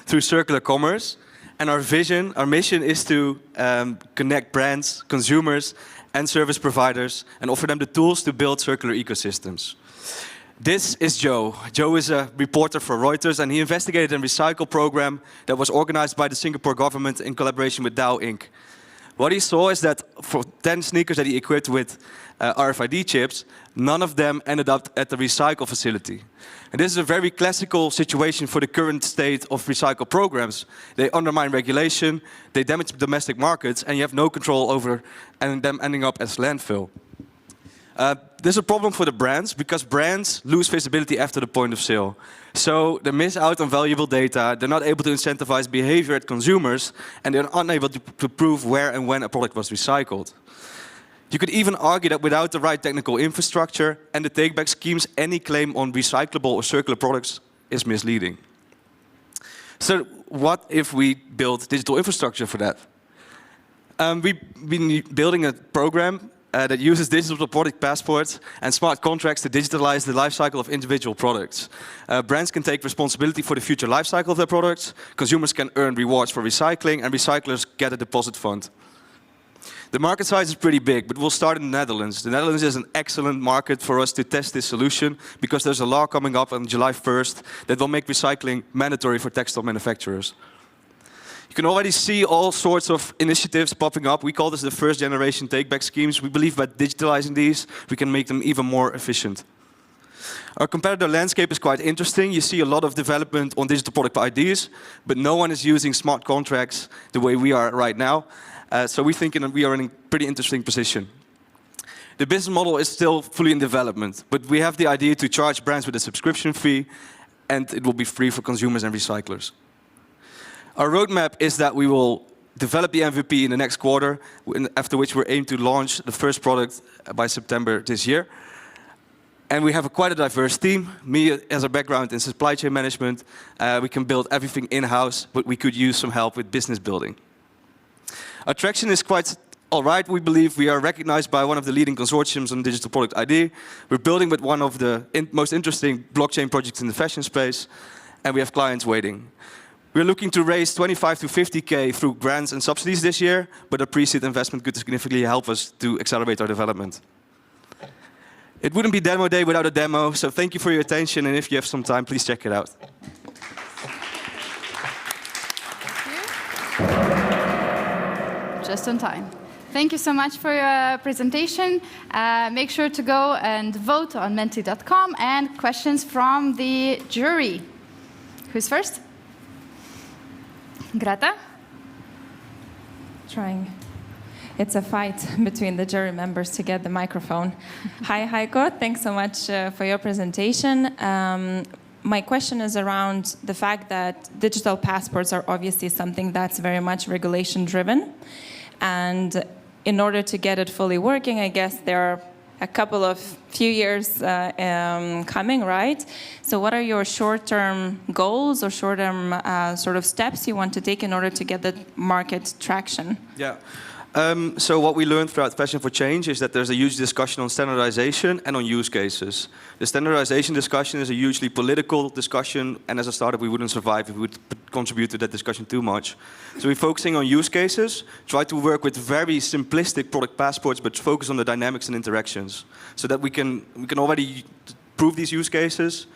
through circular commerce, and our mission is to connect brands, consumers, and service providers, and offer them the tools to build circular ecosystems. This is Joe. Joe is a reporter for Reuters, and he investigated a recycle program that was organized by the Singapore government in collaboration with Dow Inc. What he saw is that for 10 sneakers that he equipped with RFID chips, none of them ended up at the recycle facility. And this is a very classical situation for the current state of recycle programs. They undermine regulation, they damage domestic markets, and you have no control over them ending up as landfill. There's a problem for the brands because brands lose visibility after the point of sale. So they miss out on valuable data, they're not able to incentivize behavior at consumers, and they're unable to prove where and when a product was recycled. You could even argue that without the right technical infrastructure and the take-back schemes, any claim on recyclable or circular products is misleading. So what if we build digital infrastructure for that? We've been building a program that uses digital product passports and smart contracts to digitalize the life cycle of individual products. Brands can take responsibility for the future life cycle of their products, consumers can earn rewards for recycling, and recyclers get a deposit fund. The market size is pretty big, but we'll start in the Netherlands. The Netherlands is an excellent market for us to test this solution because there's a law coming up on July 1st that will make recycling mandatory for textile manufacturers. You can already see all sorts of initiatives popping up. We call this the first generation take-back schemes. We believe by digitalizing these, we can make them even more efficient. Our competitor landscape is quite interesting. You see a lot of development on digital product IDs, but no one is using smart contracts the way we are right now. So we think we are in a pretty interesting position. The business model is still fully in development, but we have the idea to charge brands with a subscription fee, and it will be free for consumers and recyclers. Our roadmap is that we will develop the MVP in the next quarter, after which we're aiming to launch the first product by September this year. And we have quite a diverse team. Me, as a background in supply chain management, we can build everything in-house, but we could use some help with business building. Our traction is quite all right, we believe. We are recognized by one of the leading consortiums on digital product ID. We're building with one of the most interesting blockchain projects in the fashion space, and we have clients waiting. We're looking to raise 25 to 50K through grants and subsidies this year, but a pre-seed investment could significantly help us to accelerate our development. It wouldn't be demo day without a demo, so thank you for your attention, and if you have some time, please check it out. Just on time. Thank you so much for your presentation. Make sure to go and vote on menti.com, and questions from the jury. Who's first? Greta? Trying. It's a fight between the jury members to get the microphone. Hi, Heiko. Thanks so much for your presentation. My question is around the fact that digital passports are obviously something that's very much regulation-driven. And in order to get it fully working, I guess there are a couple of few years coming, right? So what are your short-term goals or short-term sort of steps you want to take in order to get the market traction? Yeah. So what we learned throughout Fashion for Change is that there's a huge discussion on standardization and on use cases. The standardization discussion is a hugely political discussion, and as a startup we wouldn't survive if we would contribute to that discussion too much. So we're focusing on use cases, try to work with very simplistic product passports, but focus on the dynamics and interactions, so that we can already prove these use cases,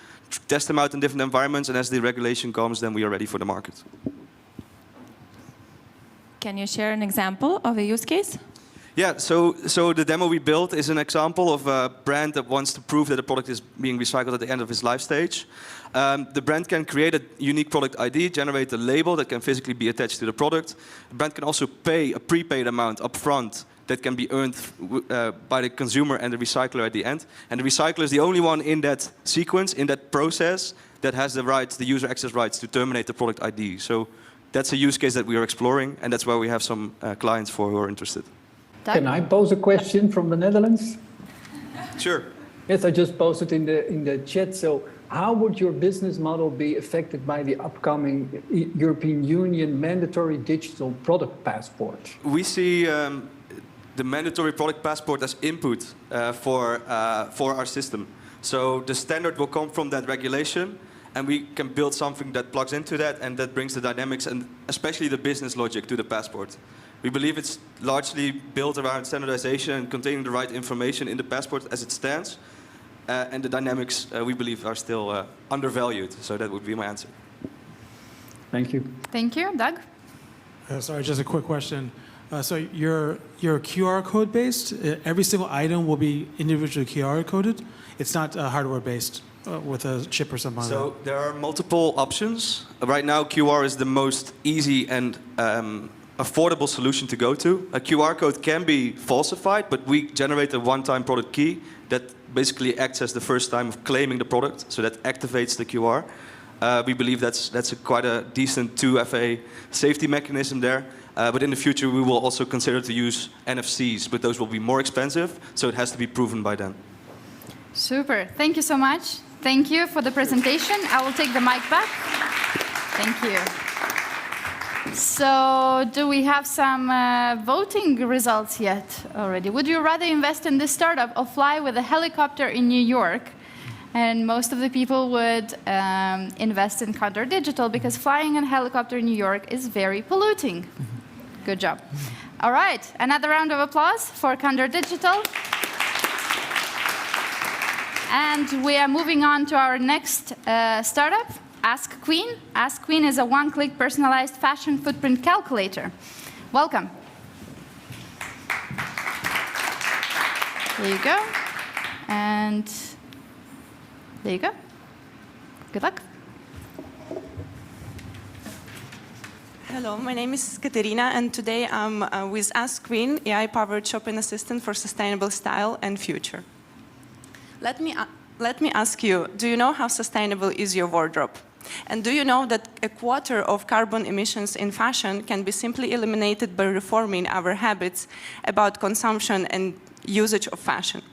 test them out in different environments, and as the regulation comes, then we are ready for the market. Can you share an example of a use case? Yeah, so the demo we built is an example of a brand that wants to prove that a product is being recycled at the end of its life stage. The brand can create a unique product ID, generate a label that can physically be attached to the product. The brand can also pay a prepaid amount upfront that can be earned by the consumer and the recycler at the end. And the recycler is the only one in that sequence, in that process, that has the rights, the user access rights to terminate the product ID. So that's a use case that we are exploring, and that's why we have some clients who are interested. Can I pose a question from the Netherlands? Sure. Yes, I just posted in the chat. So how would your business model be affected by the upcoming European Union mandatory digital product passport? We see the mandatory product passport as input for our system. So the standard will come from that regulation, and we can build something that plugs into that and that brings the dynamics and especially the business logic to the passport. We believe it's largely built around standardization and containing the right information in the passport as it stands. And the dynamics, we believe, are still undervalued. So that would be my answer. Thank you. Thank you. Doug? Sorry, just a quick question. So you're QR code based? Every single item will be individually QR coded? It's not hardware based with a chip or something like that? So there are multiple options. Right now, QR is the most easy and affordable solution to go to. A QR code can be falsified, but we generate a one-time product key that basically acts as the first time of claiming the product, so that activates the QR. We believe that's quite a decent 2FA safety mechanism there. But in the future, we will also consider to use NFCs, but those will be more expensive, so it has to be proven by then. Super. Thank you so much. Thank you for the presentation. I will take the mic back. Thank you. So, do we have some voting results yet already? Would you rather invest in this startup or fly with a helicopter in New York? And most of the people would invest in Counter Digital because flying in a helicopter in New York is very polluting. Good job. All right, another round of applause for Counter Digital. And we are moving on to our next startup. Ask Queen. Ask Queen is a one-click personalized fashion footprint calculator. Welcome. There you go. And there you go. Good luck. Hello, my name is Katerina, and today I'm with Ask Queen, AI-powered shopping assistant for sustainable style and future. Let me ask you, do you know how sustainable is your wardrobe? And do you know that a quarter of carbon emissions in fashion can be simply eliminated by reforming our habits about consumption and usage of fashion?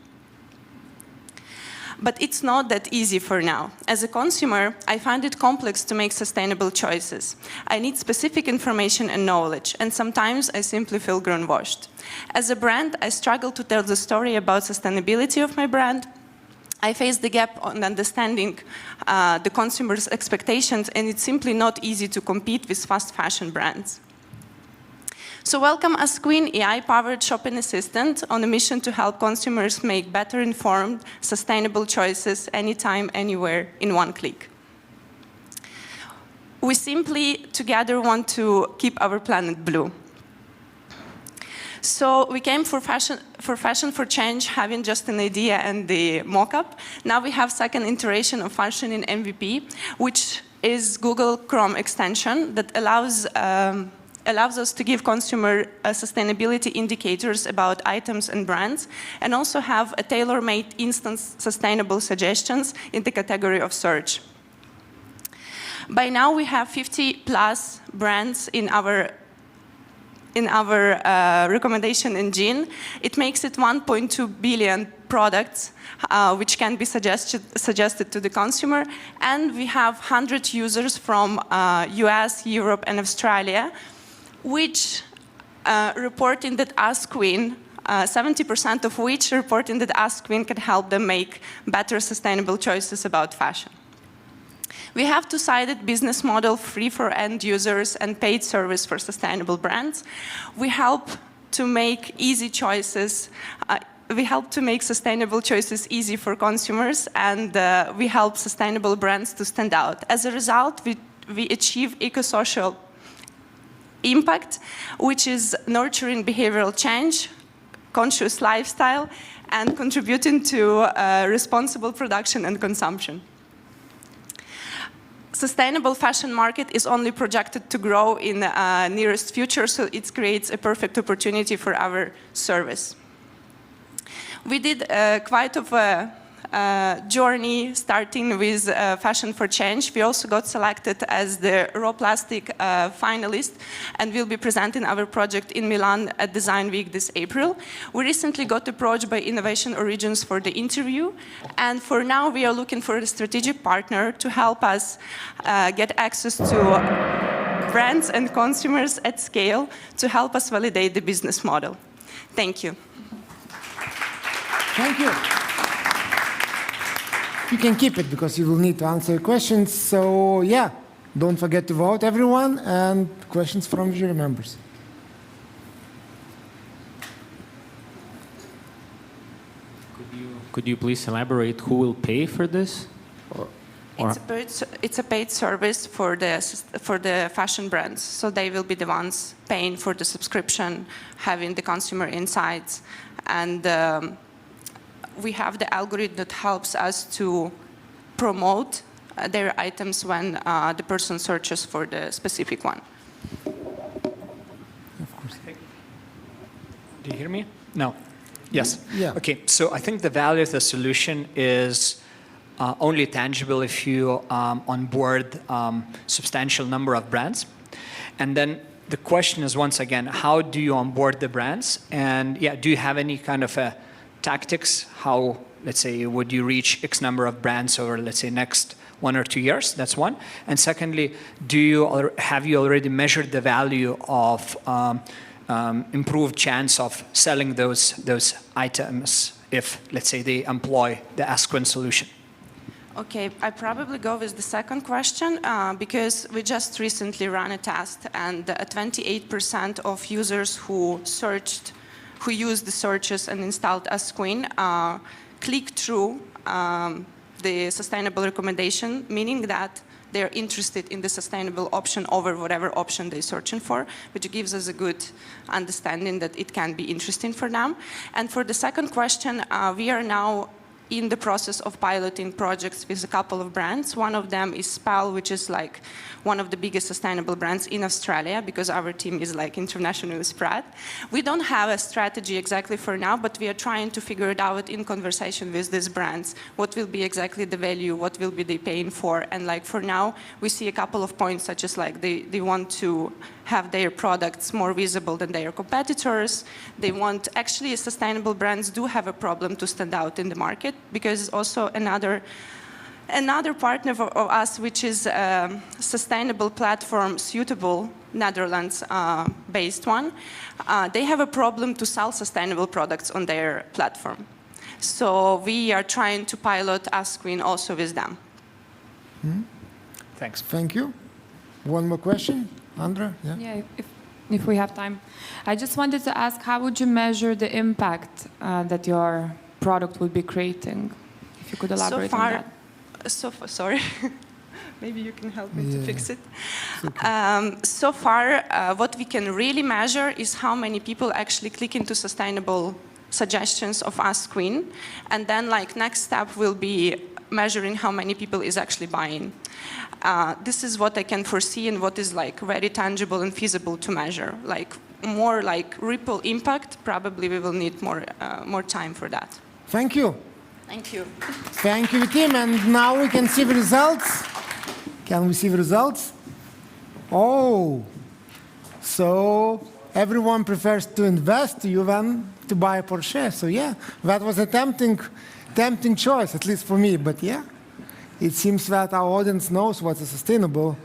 But it's not that easy for now. As a consumer, I find it complex to make sustainable choices. I need specific information and knowledge, and sometimes I simply feel greenwashed. As a brand, I struggle to tell the story about sustainability of my brand. I face the gap on understanding the consumer's expectations, and it's simply not easy to compete with fast fashion brands. So welcome Ask Queen, AI-powered shopping assistant on a mission to help consumers make better informed, sustainable choices anytime, anywhere, in one click. We simply, together, want to keep our planet blue. So we came for Fashion for Change, having just an idea and the mock-up. Now we have second iteration of Fashion in MVP, which is Google Chrome extension that allows us to give consumer sustainability indicators about items and brands, and also have a tailor-made instant sustainable suggestions in the category of search. By now we have 50+ brands in our recommendation engine. It makes it 1.2 billion products which can be suggested to the consumer, and we have 100 users from US, Europe, and Australia, which reporting that Ask Queen, 70% of which reporting that Ask Queen can help them make better sustainable choices about fashion. We have two-sided business model, free for end users and paid service for sustainable brands. We help to make easy choices. We help to make sustainable choices easy for consumers, and we help sustainable brands to stand out. As a result, we achieve eco-social impact, which is nurturing behavioral change, conscious lifestyle, and contributing to responsible production and consumption. Sustainable fashion market is only projected to grow in the nearest future, so it creates a perfect opportunity for our service. We did quite of a journey starting with Fashion for Change. We also got selected as the raw plastic finalist, and we'll be presenting our project in Milan at Design Week this April. We recently got approached by Innovation Origins for the interview, and for now we are looking for a strategic partner to help us get access to brands and consumers at scale to help us validate the business model. Thank you. Thank you. You can keep it because you will need to answer questions. So yeah, don't forget to vote, everyone, and questions from jury members. Could you please elaborate who will pay for this? It's a paid service for the fashion brands, so they will be the ones paying for the subscription, having the consumer insights, and we have the algorithm that helps us to promote their items when the person searches for the specific one. Of course. Do you hear me? No. Yes. Yeah. Okay, so I think the value of the solution is only tangible if you onboard substantial number of brands. And then the question is, once again, how do you onboard the brands? And yeah, do you have any kind of a tactics? How, let's say, would you reach X number of brands over, let's say, next 1 or 2 years? That's one. And secondly, have you already measured the value of improved chance of selling those items if, let's say, they employ the Ask Queen solution? Okay, I probably go with the second question because we just recently ran a test, and 28% of users who used the searches and installed Ask Queen clicked through the sustainable recommendation, meaning that they're interested in the sustainable option over whatever option they're searching for, which gives us a good understanding that it can be interesting for them. And for the second question, we are now in the process of piloting projects with a couple of brands. One of them is Spal, which is like one of the biggest sustainable brands in Australia, because our team is like internationally spread. We don't have a strategy exactly for now, but we are trying to figure it out in conversation with these brands. What will be exactly the value? What will be they paying for? And like for now, we see a couple of points, such as like they want to have their products more visible than their competitors. They want, actually, sustainable brands do have a problem to stand out in the market, because also another partner of us, which is a sustainable platform, Suitable, Netherlands-based one, they have a problem to sell sustainable products on their platform. So we are trying to pilot AskQueen also with them. Thanks. Thank you. One more question, Andra? Yeah, if we have time. I just wanted to ask, how would you measure the impact that your product would be creating? If you could elaborate on that. Sorry. Maybe you can help me to fix it. Okay. So far, what we can really measure is how many people actually click into sustainable suggestions of AskQueen. And then, like, next step will be measuring how many people is actually buying. This is what I can foresee and what is like very tangible and feasible to measure. Like more like ripple impact, probably we will need more time for that. Thank you. Thank you. Thank you, team. And now we can see the results. Can we see the results? Oh, so everyone prefers to invest to you than to buy a Porsche. So yeah, that was a tempting choice, at least for me. But yeah, it seems that our audience knows what's sustainable.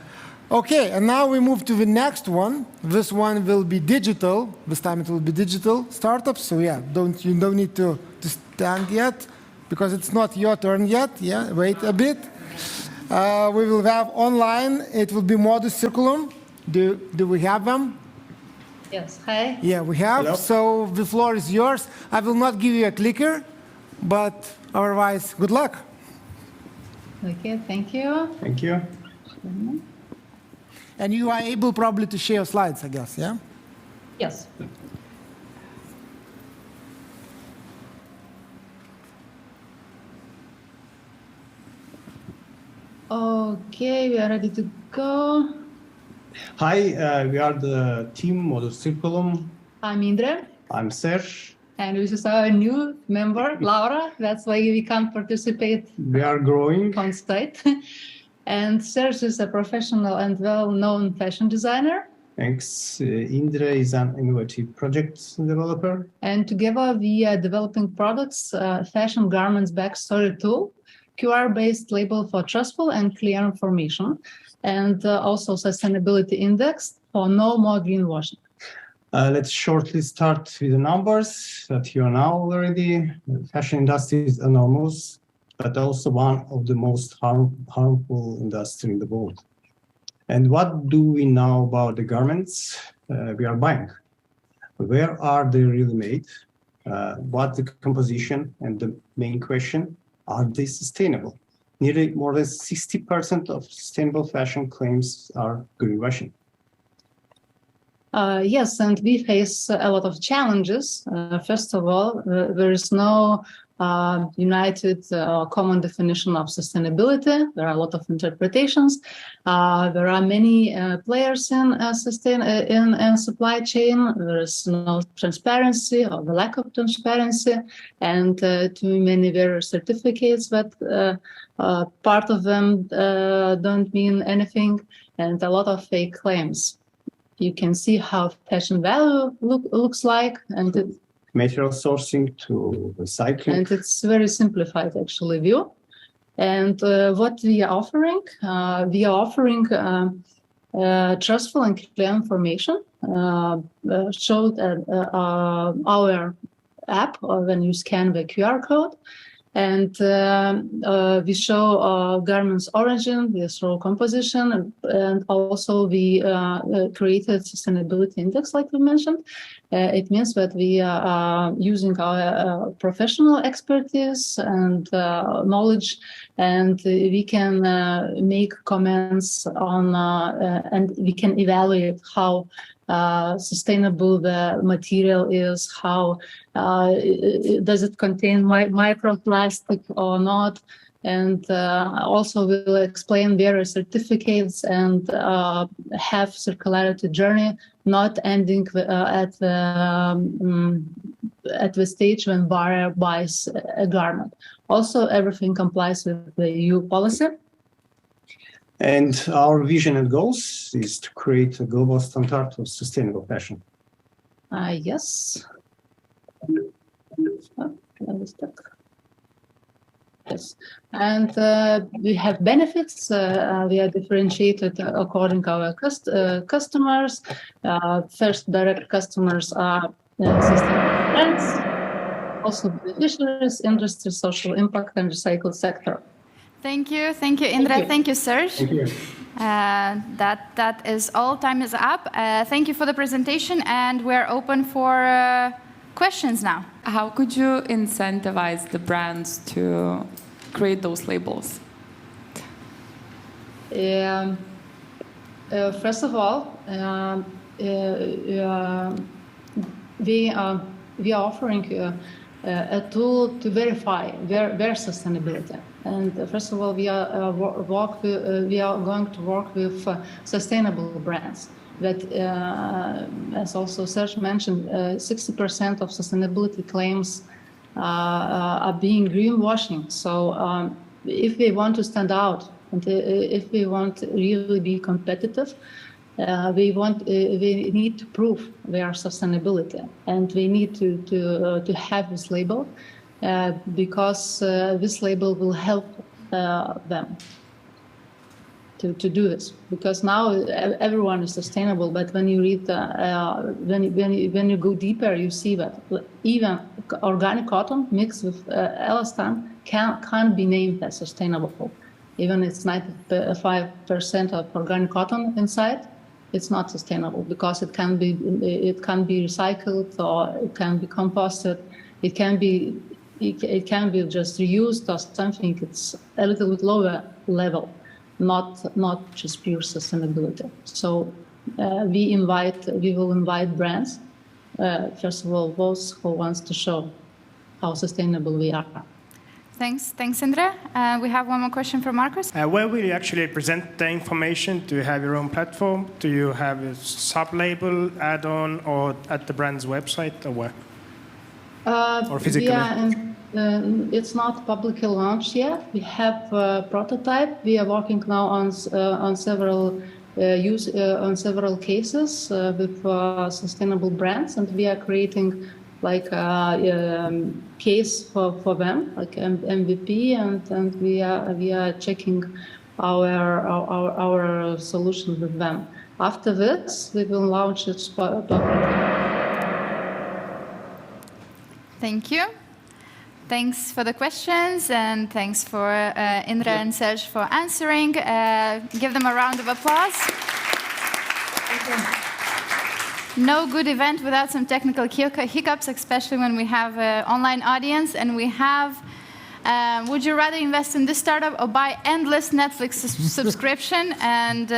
Okay, and now we move to the next one. This one will be digital. This time it will be digital startups. So yeah, you don't need to stand yet, because it's not your turn yet. Yeah, wait a bit. We will have online. It will be Modus Circulum. Do we have them? Yes. Hi. Yeah, we have. Hello. So the floor is yours. I will not give you a clicker, but otherwise, good luck. Okay, thank you. Thank you. Mm-hmm. And you are able probably to share your slides, I guess, yeah? Yes. Okay, we are ready to go. Hi, we are the team Modus Circulum. I'm Indra. I'm Serge. And this is our new member, Laura. That's why we can't participate. We are growing on site. And Serge is a professional and well-known fashion designer. Thanks. Indra is an innovative project developer. And together we are developing products, fashion garments backstory tool, QR-based label for trustful and clear information, and also sustainability index for no more greenwashing. Let's shortly start with the numbers that you know already. The fashion industry is enormous, but also one of the most harmful industry in the world. And what do we know about the garments we are buying? Where are they really made? What's the composition? And the main question, are they sustainable? Nearly more than 60% of sustainable fashion claims are greenwashing. Yes, and we face a lot of challenges. First of all, there is no united common definition of sustainability. There are a lot of interpretations. There are many players in supply chain. There is no transparency or the lack of transparency, and too many various certificates that part of them don't mean anything, and a lot of fake claims. You can see how fashion value looks like, and material sourcing to recycling. And it's very simplified, actually, view. And what we are offering, trustful and clear information. Showed our app when you scan the QR code, And we show garments origin, we show composition, and also we created sustainability index, like we mentioned. It means that we are using our professional expertise and knowledge, and we can make comments on, and we can evaluate how sustainable the material is, how does it contain microplastic or not, and also we'll explain various certificates and have circularity journey, not ending at the stage when buyer buys a garment. Also, everything complies with the EU policy. And our vision and goals is to create a global standard of sustainable fashion. Yes. Yes, and we have benefits. We are differentiated according to our customers. First, direct customers are sustainable brands, also beneficiaries, industry, social impact, and recycled sector. Thank you, Indra. Thank you, Serge. Thank you. That is all. Time is up. Thank you for the presentation, and we're open for questions now. How could you incentivize the brands to create those labels? First of all, we are offering a tool to verify their sustainability. And first of all, we are going to work with sustainable brands. That, as also Serge mentioned, 60% of sustainability claims are being greenwashing. So if we want to stand out, and if we want to really be competitive, we need to prove their sustainability, and we need to have this label because this label will help them to do this. Because now everyone is sustainable, but when you read when you go deeper, you see that even organic cotton mixed with elastan can't be named as sustainable. Even it's 95% of organic cotton inside, it's not sustainable because it can be recycled, or it can be composted, it can be just reused or something. It's a little bit lower level, not just pure sustainability. So we will invite brands, first of all, those who wants to show how sustainable we are. Thanks, Indra. We have one more question from Marcus. Where will you actually present the information? Do you have your own platform? Do you have a sub-label, add-on, or at the brand's website, or where? Or physically? It's not publicly launched yet. We have a prototype. We are working now on several cases with sustainable brands, and we are creating like case for them, like MVP, and we are checking our solution with them. After this, we will launch it publicly. Thank you. Thanks for the questions, and thanks for Indra and Serge for answering. Give them a round of applause. No good event without some technical hiccups, especially when we have an online audience, and we have would you rather invest in this startup or buy endless Netflix subscription? And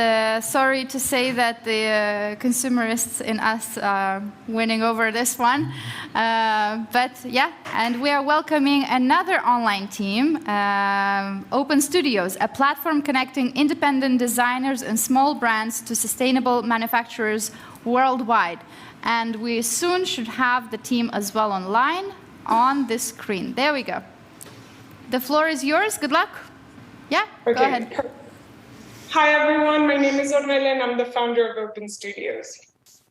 sorry to say that the consumerists in us are winning over this one. But yeah, and we are welcoming another online team, Open Studios, a platform connecting independent designers and small brands to sustainable manufacturers worldwide. And we soon should have the team as well online on this screen. There we go. The floor is yours. Good luck. Yeah, okay. Go ahead. Hi, everyone. My name is Ornella, and I'm the founder of Open Studios.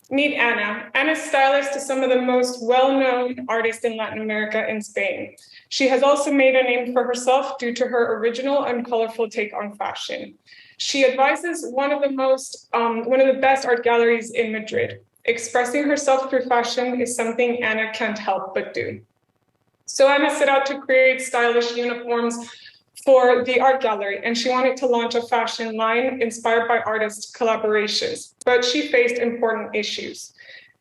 Meet Anna. Anna's stylist is some of the most well-known artists in Latin America and Spain. She has also made a name for herself due to her original and colorful take on fashion. She advises one of the best art galleries in Madrid. Expressing herself through fashion is something Anna can't help but do. So Anna set out to create stylish uniforms for the art gallery, and she wanted to launch a fashion line inspired by artist collaborations, but she faced important issues.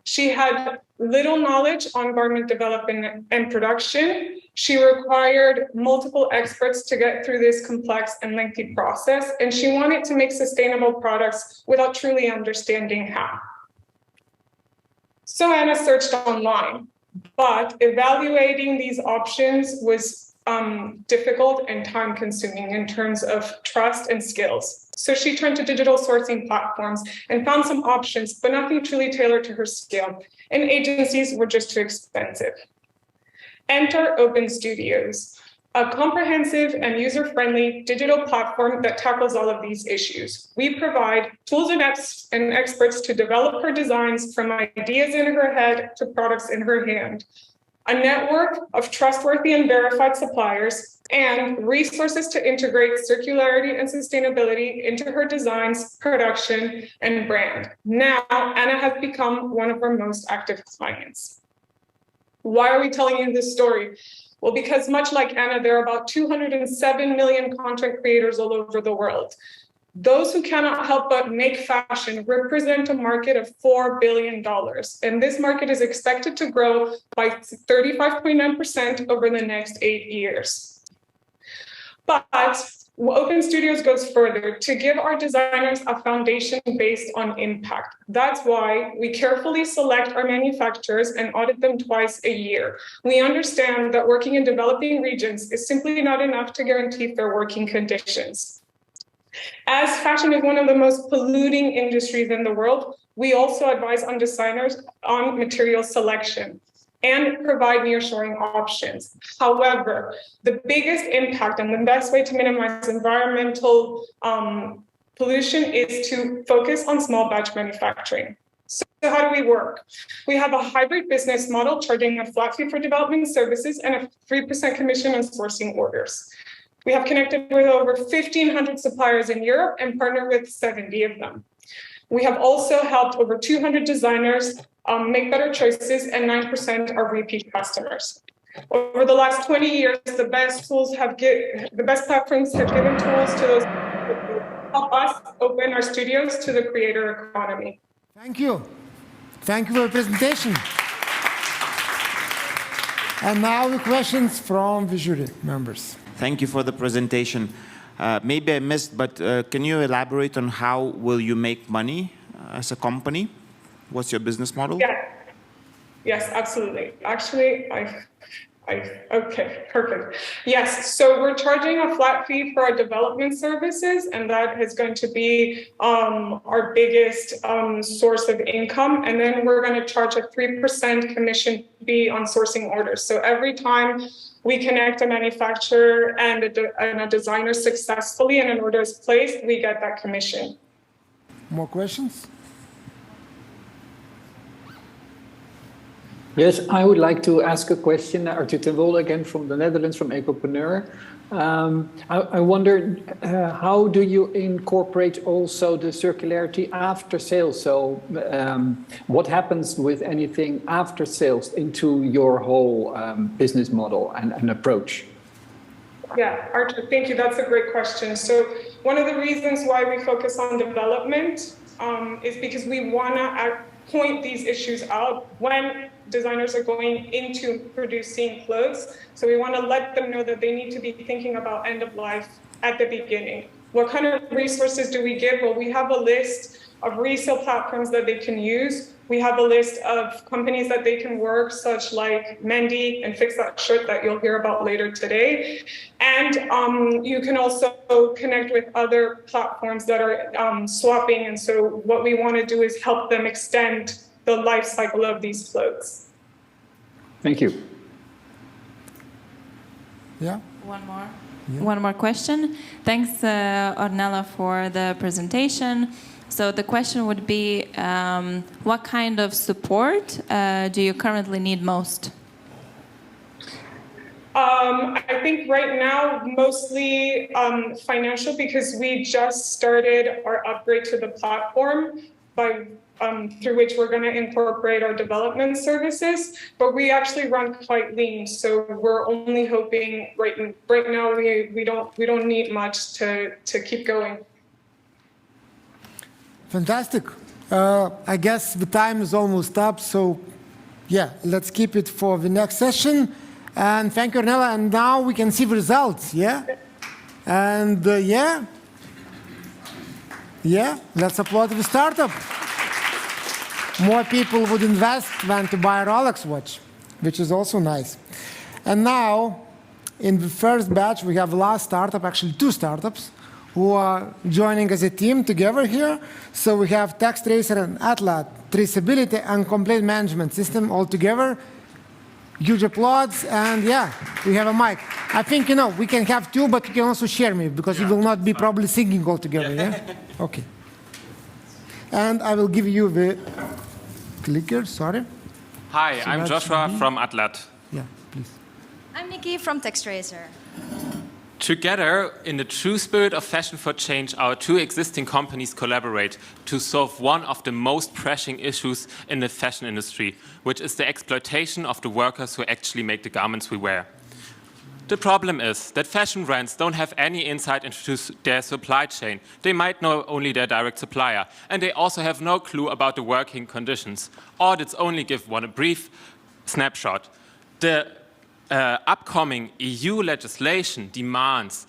She had little knowledge on garment development and production. She required multiple experts to get through this complex and lengthy process, and she wanted to make sustainable products without truly understanding how. So Anna searched online, but evaluating these options was difficult and time-consuming in terms of trust and skills. So she turned to digital sourcing platforms and found some options, but nothing truly tailored to her skill. And agencies were just too expensive. Enter Open Studios, a comprehensive and user-friendly digital platform that tackles all of these issues. We provide tools and experts to develop her designs from ideas in her head to products in her hand, a network of trustworthy and verified suppliers, and resources to integrate circularity and sustainability into her designs, production, and brand. Now, Anna has become one of our most active clients. Why are we telling you this story? Well, because much like Anna, there are about 207 million content creators all over the world. Those who cannot help but make fashion represent a market of $4 billion. And this market is expected to grow by 35.9% over the next 8 years. But Open Studios goes further to give our designers a foundation based on impact. That's why we carefully select our manufacturers and audit them twice a year. We understand that working in developing regions is simply not enough to guarantee fair working conditions. As fashion is one of the most polluting industries in the world, we also advise on designers on material selection and provide nearshoring options. However, the biggest impact and the best way to minimize environmental pollution is to focus on small batch manufacturing. So how do we work? We have a hybrid business model charging a flat fee for development services and a 3% commission on sourcing orders. We have connected with over 1,500 suppliers in Europe and partnered with 70 of them. We have also helped over 200 designers make better choices, and 9% are repeat customers. Over the last 20 years, the best platforms have given tools to those who help us open our studios to the creator economy. Thank you. Thank you for your presentation. And now the questions from the jury members. Thank you for the presentation. Maybe I missed, but can you elaborate on how will you make money as a company? What's your business model? Yeah. Yes, absolutely. Actually, okay, perfect. Yes, so we're charging a flat fee for our development services, and that is going to be our biggest source of income. And then we're going to charge a 3% commission fee on sourcing orders. So every time we connect a manufacturer and a designer successfully and an order is placed, we get that commission. More questions? Yes, I would like to ask a question. Arthur ten Wolde again from the Netherlands, from Ecopreneur. I wonder, how do you incorporate also the circularity after sales? So what happens with anything after sales into your whole business model and approach? Yeah, Arthur, thank you. That's a great question. So one of the reasons why we focus on development is because we want to point these issues out when designers are going into producing clothes. So we want to let them know that they need to be thinking about end of life at the beginning. What kind of resources do we give? Well, we have a list of resale platforms that they can use. We have a list of companies that they can work, such like Mendy and Fix That Shirt that you'll hear about later today. And you can also connect with other platforms that are swapping. And so what we want to do is help them extend the life cycle of these clothes. Thank you. Yeah. One more. Yeah. One more question. Thanks, Ornella, for the presentation. So the question would be, what kind of support do you currently need most? I think right now, mostly financial, because we just started our upgrade to the platform by through which we're going to incorporate our development services, but we actually run quite lean. So we're only hoping right now we don't need much to keep going. Fantastic. I guess the time is almost up, so yeah, let's keep it for the next session. And thank you, Ornella. And now we can see the results, yeah? And yeah, let's applaud the startup. More people would invest than to buy a Rolex watch, which is also nice. And now, in the first batch, we have the last startup, actually 2 startups, who are joining as a team together here. So we have TextTracer and Atlas, traceability and complaint management system all together. Huge applause, and yeah, we have a mic. I think, we can have 2, but you can also share me, because you will not be probably singing all together, yeah? Okay. And I will give you the clicker, sorry. Hi, So I'm Joshua from Atlas. Yeah, please. I'm Nikki from TextTracer. Together, in the true spirit of Fashion for Change, our 2 existing companies collaborate to solve one of the most pressing issues in the fashion industry, which is the exploitation of the workers who actually make the garments we wear. The problem is that fashion brands don't have any insight into their supply chain. They might know only their direct supplier, and they also have no clue about the working conditions. Audits only give one a brief snapshot. The upcoming EU legislation demands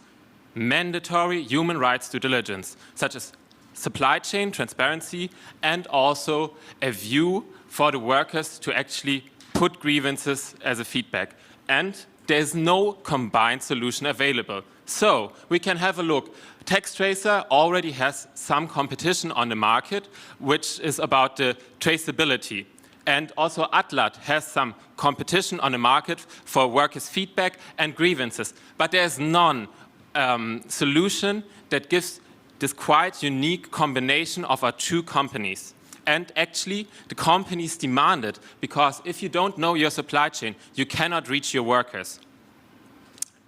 mandatory human rights due diligence, such as supply chain transparency and also a view for the workers to actually put grievances as a feedback. And there's no combined solution available. So we can have a look. TextTracer already has some competition on the market, which is about the traceability. And also Atlas has some competition on the market for workers' feedback and grievances. But there's none solution that gives this quite unique combination of our 2 companies. And actually, the companies demand it, because if you don't know your supply chain, you cannot reach your workers.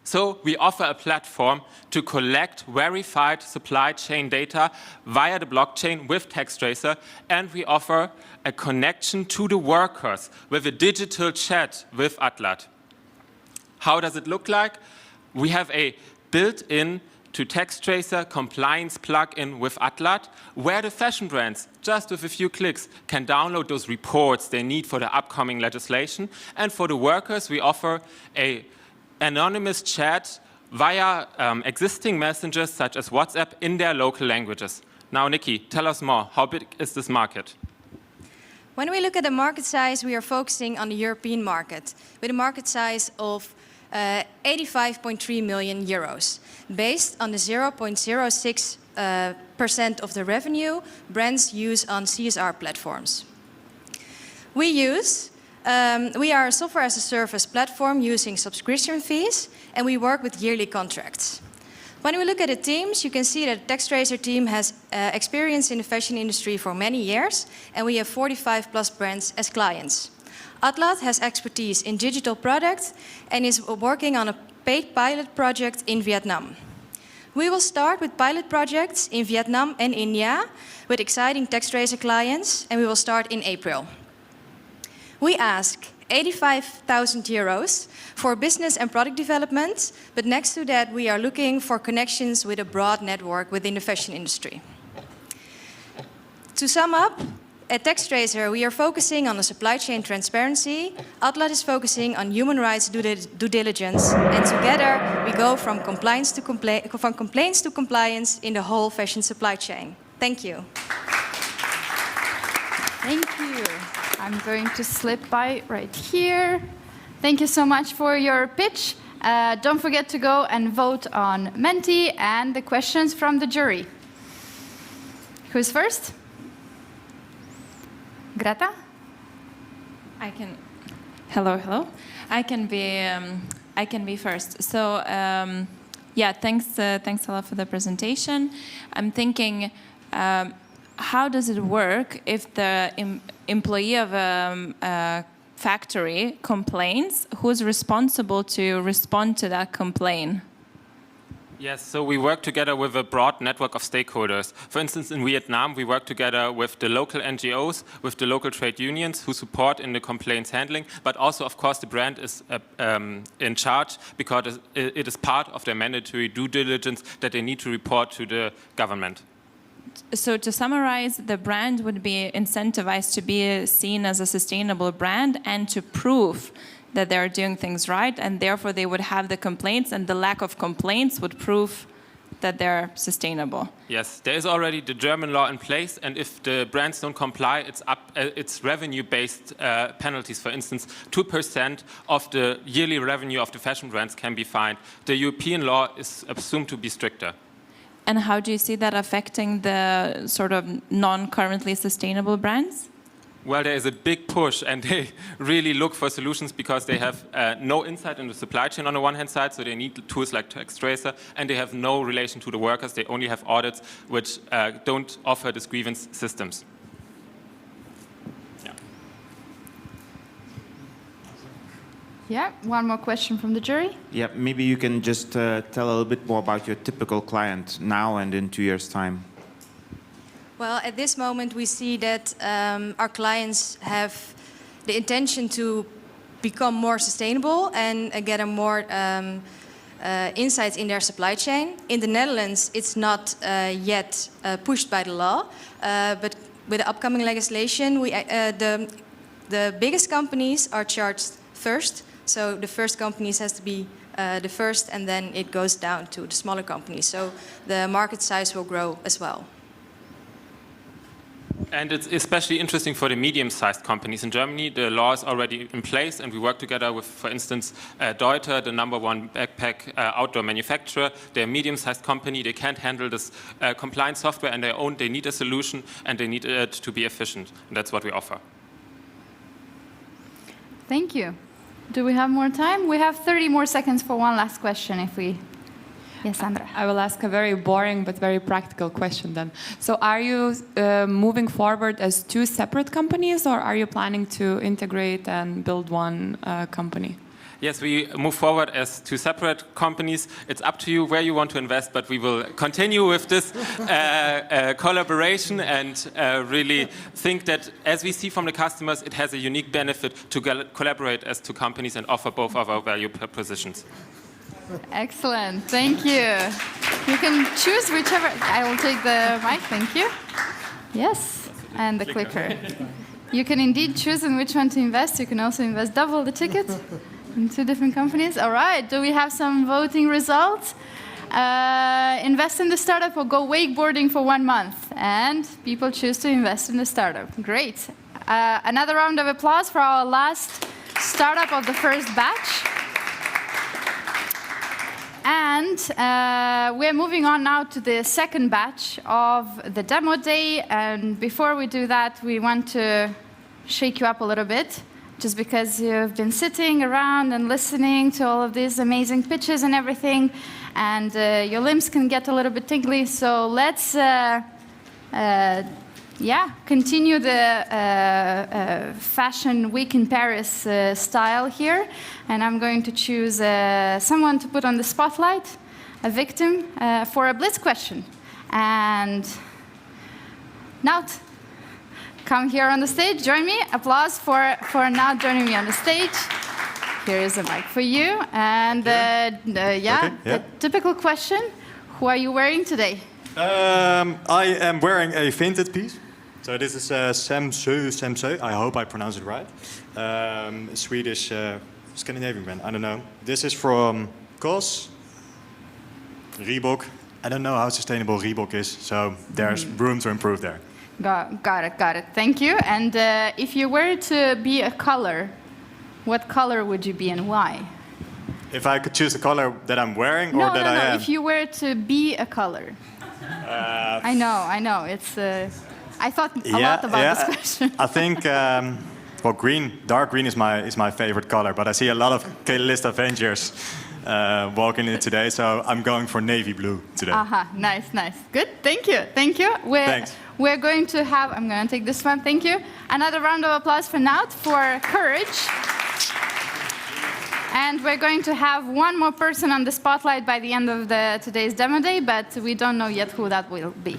So we offer a platform to collect verified supply chain data via the blockchain with TextTracer, and we offer a connection to the workers with a digital chat with Atlas. How does it look like? We have a built-in to TextTracer compliance plugin with Atlas, where the fashion brands, just with a few clicks, can download those reports they need for the upcoming legislation. And for the workers, we offer an anonymous chat via existing messengers such as WhatsApp in their local languages. Now, Nikki, tell us more. How big is this market? When we look at the market size, we are focusing on the European market, with a market size of 85.3 million euros, based on the 0.06% of the revenue brands use on CSR platforms. We are a software as a service platform using subscription fees, and we work with yearly contracts. When we look at the teams, you can see that the TextTracer team has experience in the fashion industry for many years, and we have 45+ brands as clients. Atlas has expertise in digital products and is working on a paid pilot project in Vietnam. We will start with pilot projects in Vietnam and India with exciting TextTracer clients, and we will start in April. We ask 85,000 euros for business and product development, but next to that we are looking for connections with a broad network within the fashion industry. To sum up, at TextTracer we are focusing on the supply chain transparency, Atlas is focusing on human rights due diligence, and together we go from complaints to compliance in the whole fashion supply chain. Thank you. Thank you. I'm going to slip by right here. Thank you so much for your pitch. Don't forget to go and vote on Menti and the questions from the jury. Who's first? Greta? I can. Hello. I can be first. So yeah, thanks a lot for the presentation. I'm thinking, how does it work if the employee of a factory complains? Who's responsible to respond to that complaint? Yes, so we work together with a broad network of stakeholders. For instance, in Vietnam, we work together with the local NGOs, with the local trade unions who support in the complaints handling, but also, of course, the brand is in charge because it is part of their mandatory due diligence that they need to report to the government. So to summarize, the brand would be incentivized to be seen as a sustainable brand and to prove that they're doing things right, and therefore they would have the complaints, and the lack of complaints would prove that they're sustainable. Yes, there is already the German law in place, and if the brands don't comply, it's revenue-based penalties. For instance, 2% of the yearly revenue of the fashion brands can be fined. The European law is assumed to be stricter. And how do you see that affecting the sort of non-currently sustainable brands? Well, there is a big push, and they really look for solutions because they have no insight in the supply chain on the one hand side, so they need tools like TaxTracer, and they have no relation to the workers. They only have audits which don't offer these grievance systems. Yeah, one more question from the jury. Yeah, maybe you can just tell a little bit more about your typical client now and in 2 years' time. Well, at this moment, we see that our clients have the intention to become more sustainable and get a more insights in their supply chain. In the Netherlands, it's not yet pushed by the law, but with the upcoming legislation, the biggest companies are charged first. So the first companies has to be the first, and then it goes down to the smaller companies. So the market size will grow as well. And it's especially interesting for the medium-sized companies. In Germany, the law is already in place, and we work together with, for instance, Deuter, the #1 backpack outdoor manufacturer. They're a medium-sized company. They can't handle this compliance software on their own. They need a solution, and they need it to be efficient. And that's what we offer. Thank you. Do we have more time? We have 30 more seconds for one last question if we... Yes, Sandra. I will ask a very boring but very practical question then. So are you moving forward as two separate companies, or are you planning to integrate and build one company? Yes, we move forward as two separate companies. It's up to you where you want to invest, but we will continue with this collaboration and really think that, as we see from the customers, it has a unique benefit to collaborate as two companies and offer both of our value propositions. Excellent, thank you. You can choose whichever. I will take the mic, thank you. Yes, and the clicker. You can indeed choose in which one to invest. You can also invest double the ticket in two different companies. All right, do we have some voting results? Invest in the startup or go wakeboarding for 1 month. And people choose to invest in the startup. Great. Another round of applause for our last startup of the first batch. And we're moving on now to the second batch of the demo day. And before we do that, we want to shake you up a little bit, just because you've been sitting around and listening to all of these amazing pitches and everything, and your limbs can get a little bit tingly. So let's continue the Fashion Week in Paris style here. And I'm going to choose someone to put on the spotlight, a victim, for a blitz question. And Nout, come here on the stage, join me. Applause for Nout joining me on the stage. Here is a mic for you. And the typical question, who are you wearing today? I am wearing a Vinted piece. So this is Samsö, I hope I pronounce it right. Swedish Scandinavian brand, I don't know. This is from COS, Reebok. I don't know how sustainable Reebok is, so there's room to improve there. Got it. Thank you. And if you were to be a color, what color would you be and why? If I could choose the color that I'm wearing or that I am? If you were to be a color. I know. It's. I thought a lot about this question. I think, well, green, dark green is my favorite color, but I see a lot of K-list Avengers walking in today, so I'm going for navy blue today. Nice. Good, thank you. Thanks. We're going to have, I'm going to take this one, thank you. Another round of applause for Nout for courage. And we're going to have one more person on the spotlight by the end of today's demo day, but we don't know yet who that will be.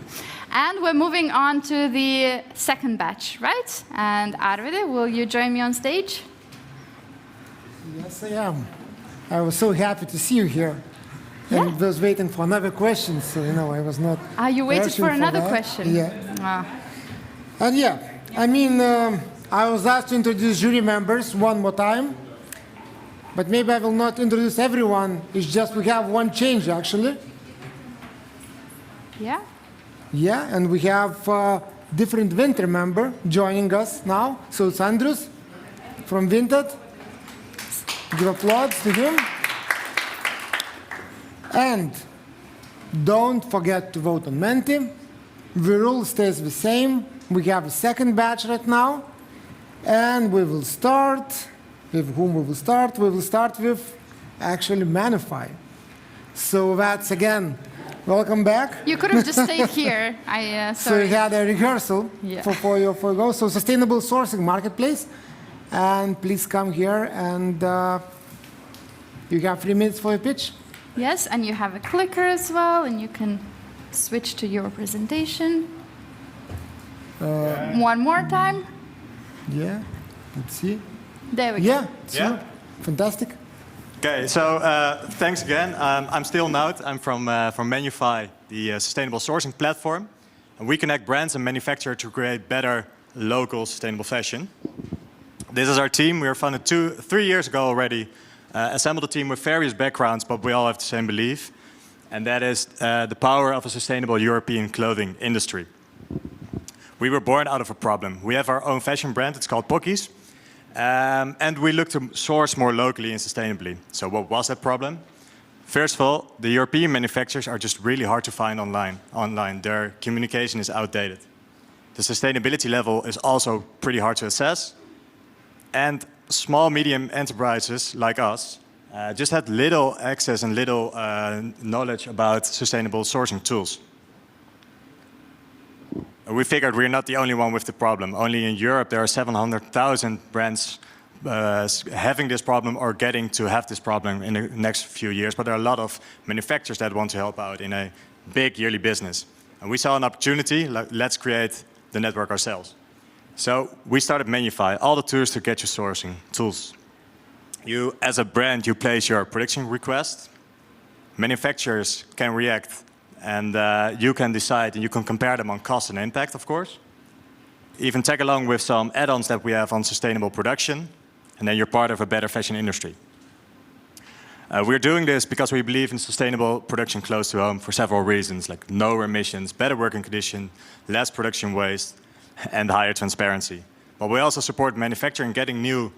And we're moving on to the second batch, right? And Arvide, will you join me on stage? Yes, I am. I was so happy to see you here. Yeah. And was waiting for another question, so I was not. Ah, you waited rushing for another that. question? Yeah. Ah. And I was asked to introduce jury members one more time, but maybe I will not introduce everyone. It's just we have one change, actually. Yeah? Yeah, and we have different Vinted member joining us now. So it's Andrus from Vinted. Give applause to him. And don't forget to vote on Menti. The rule stays the same. We have a second batch right now. And we will start. With whom we will start? We will start with actually Manify. So that's, again, welcome back. You could have just stayed here. So we had a rehearsal Yeah. for your go. So sustainable sourcing marketplace. And please come here and you have 3 minutes for your pitch. Yes, and you have a clicker as well, and you can switch to your presentation. One more time. Yeah, let's see. There we go. Yeah, sure. Fantastic. Okay, so thanks again. I'm still Nout. I'm from Manify, the sustainable sourcing platform. And we connect brands and manufacturers to create better local sustainable fashion. This is our team. We were founded 3 years ago already. Assembled a team with various backgrounds, but we all have the same belief. And that is the power of a sustainable European clothing industry. We were born out of a problem. We have our own fashion brand. It's called Pockies. And we look to source more locally and sustainably. So what was that problem? First of all, the European manufacturers are just really hard to find online. Their communication is outdated. The sustainability level is also pretty hard to assess. And small, medium enterprises like us just had little access and little knowledge about sustainable sourcing tools. We figured we're not the only one with the problem. Only in Europe there are 700,000 brands having this problem or getting to have this problem in the next few years. But there are a lot of manufacturers that want to help out in a big yearly business. And we saw an opportunity, let's create the network ourselves. So we started Manify, all the tools to get your sourcing tools. You, as a brand, you place your production request. Manufacturers can react, and you can decide, and you can compare them on cost and impact, of course. Even tag along with some add-ons that we have on sustainable production, and then you're part of a better fashion industry. We're doing this because we believe in sustainable production close to home for several reasons, like no emissions, better working conditions, less production waste, and higher transparency. But we also support manufacturing getting new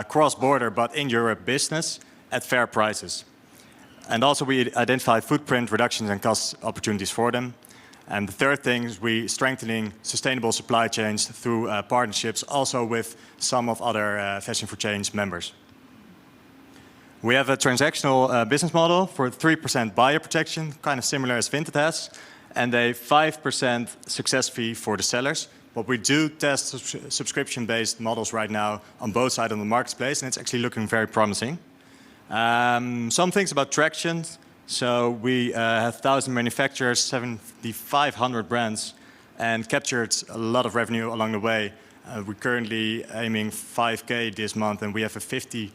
cross-border but in Europe business at fair prices. And also we identify footprint reductions and cost opportunities for them. And the third thing is we strengthening sustainable supply chains through partnerships also with some of other Fashion for Change members. We have a transactional business model for 3% buyer protection, kind of similar as Vinted has, and a 5% success fee for the sellers. But we do test subscription-based models right now on both sides of the marketplace, and it's actually looking very promising. Some things about traction. So we have 1,000 manufacturers, 7,500 brands, and captured a lot of revenue along the way. We're currently aiming 5K this month, and we have a 50%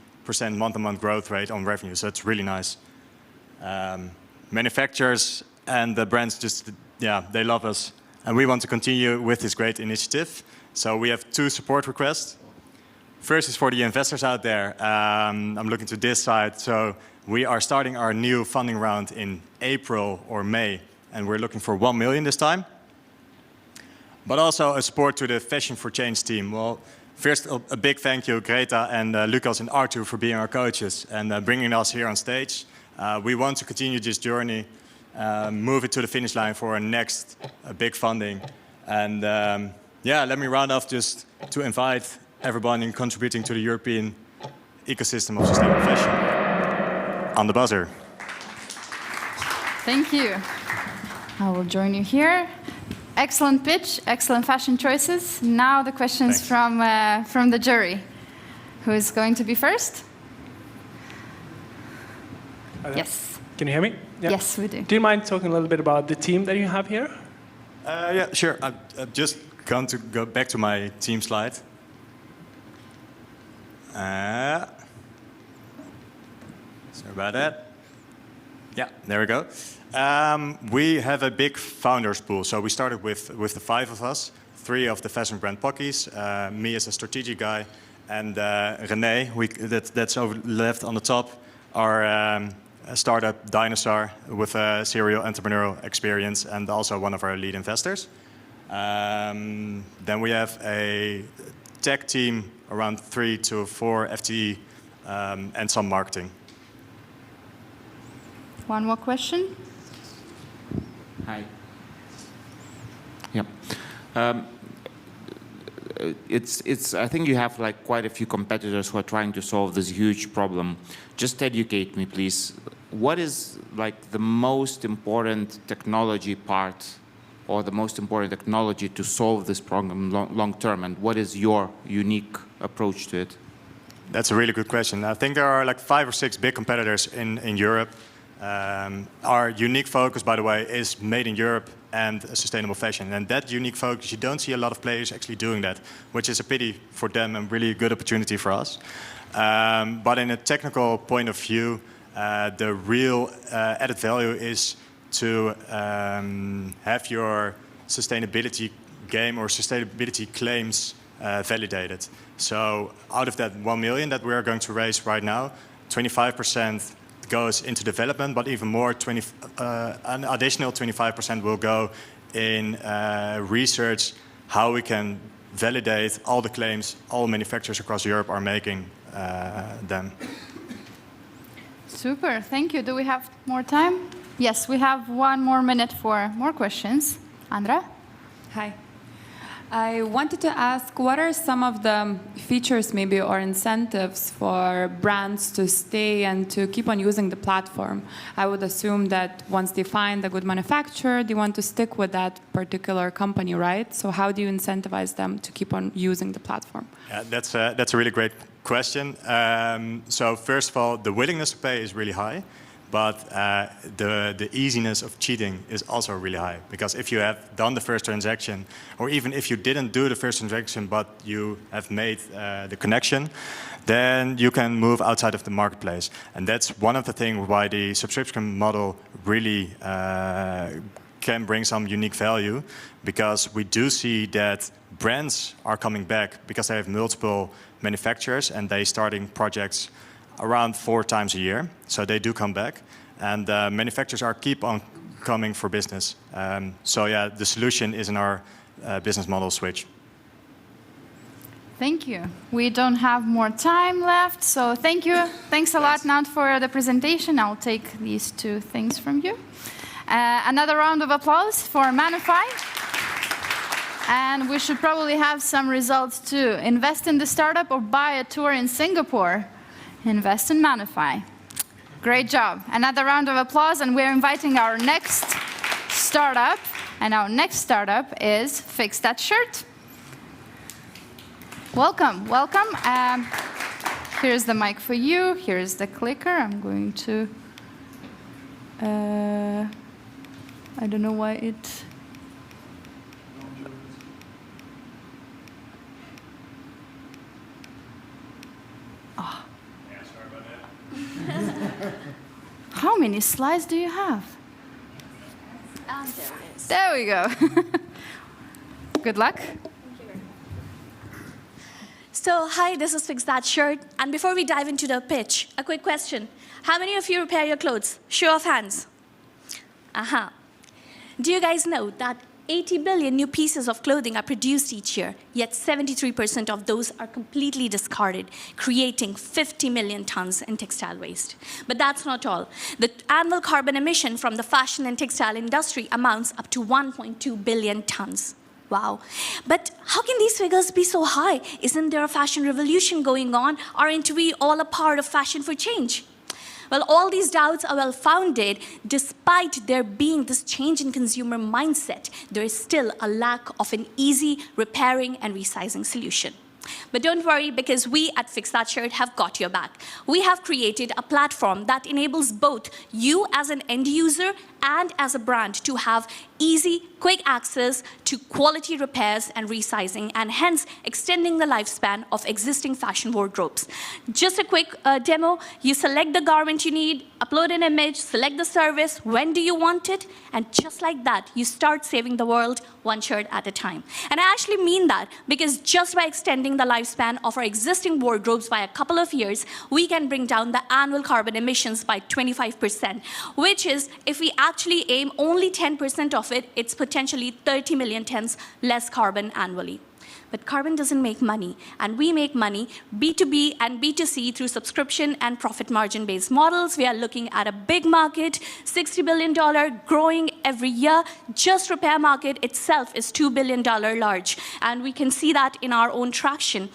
month-to-month growth rate on revenue, so it's really nice. Manufacturers and the brands just, they love us. And we want to continue with this great initiative. So we have 2 support requests. First is for the investors out there. I'm looking to this side. So we are starting our new funding round in April or May. And we're looking for 1 million this time. But also a support to the Fashion for Change team. Well, first, a big thank you, Greta and Lucas and Arthur, for being our coaches and bringing us here on stage. We want to continue this journey. Move it to the finish line for our next big funding. And let me round off just to invite everyone in contributing to the European ecosystem of sustainable fashion. On the buzzer. Thank you. I will join you here. Excellent pitch, excellent fashion choices. Now the questions from the jury. Who is going to be first? Yes. Can you hear me? Yeah. Yes, we do. Do you mind talking a little bit about the team that you have here? Yeah, sure. I've just going to go back to my team slide. Sorry about that. Yeah, there we go. We have a big founders pool. So we started with the 5 of us, 3 of the fashion brand Pockies, me as a strategic guy, and René, that's over left on the top, our startup dinosaur with a serial entrepreneurial experience and also one of our lead investors. Then we have a tech team around 3 to 4 FTE and some marketing. One more question. Hi. Yeah. I think you have like quite a few competitors who are trying to solve this huge problem. Just educate me, please. What is like the most important technology part or the most important technology to solve this problem long term, and what is your unique approach to it? That's a really good question. I think there are like 5 or 6 big competitors in Europe. Our unique focus, by the way, is made in Europe and sustainable fashion. And that unique focus, you don't see a lot of players actually doing that, which is a pity for them and really a good opportunity for us. But in a technical point of view, the real added value is to have your sustainability game or sustainability claims validated. So out of that 1 million that we are going to raise right now, 25% goes into development, but even more, an additional 25% will go in research, how we can validate all the claims all manufacturers across Europe are making them. Super, thank you. Do we have more time? Yes, we have 1 more minute for more questions. Andra? Hi. I wanted to ask, what are some of the features maybe or incentives for brands to stay and to keep on using the platform? I would assume that once they find a good manufacturer, they want to stick with that particular company, right? So how do you incentivize them to keep on using the platform? Yeah, that's a really great question. So first of all, the willingness to pay is really high. But the easiness of cheating is also really high. Because if you have done the first transaction, or even if you didn't do the first transaction, but you have made the connection, then you can move outside of the marketplace. And that's one of the things why the subscription model really can bring some unique value. Because we do see that brands are coming back because they have multiple manufacturers and they starting projects around 4 times a year, so they do come back, and manufacturers keep on coming for business. So yeah, the solution is in our business model switch. Thank you. We don't have more time left, so thank you. Thanks a lot, Nat, for the presentation. I'll take these 2 things from you. Another round of applause for Manify. And we should probably have some results too. Invest in the startup or buy a tour in Singapore. Invest in Manify. Great job. Another round of applause, and we're inviting our next startup. And our next startup is Fix That Shirt. Welcome, welcome. Here's the mic for you. Here's the clicker. I'm going to... I don't know why it... Oh. How many slides do you have? There it is. There we go. Good luck. So, hi, this is Fix That Shirt. And before we dive into the pitch, a quick question. How many of you repair your clothes? Show of hands. Aha. Do you guys know that 80 billion new pieces of clothing are produced each year, yet 73% of those are completely discarded, creating 50 million tons in textile waste. But that's not all. The annual carbon emission from the fashion and textile industry amounts up to 1.2 billion tons. Wow. But how can these figures be so high? Isn't there a fashion revolution going on? Aren't we all a part of Fashion for Change? Well, all these doubts are well-founded. Despite there being this change in consumer mindset, there is still a lack of an easy repairing and resizing solution. But don't worry, because we at Fix That Shirt have got your back. We have created a platform that enables both you as an end user and as a brand to have easy, quick access to quality repairs and resizing, and hence extending the lifespan of existing fashion wardrobes. Just a quick demo. You select the garment you need, upload an image, select the service, when do you want it, and just like that, you start saving the world one shirt at a time. And I actually mean that, because just by extending the lifespan of our existing wardrobes by a couple of years, we can bring down the annual carbon emissions by 25%, which is, if we actually aim only 10% of it, it's potentially 30 million tons less carbon annually. But carbon doesn't make money, and we make money B2B and B2C through subscription and profit margin-based models. We are looking at a big market, $60 billion, growing every year. Just repair market itself is $2 billion large, and we can see that in our own traction.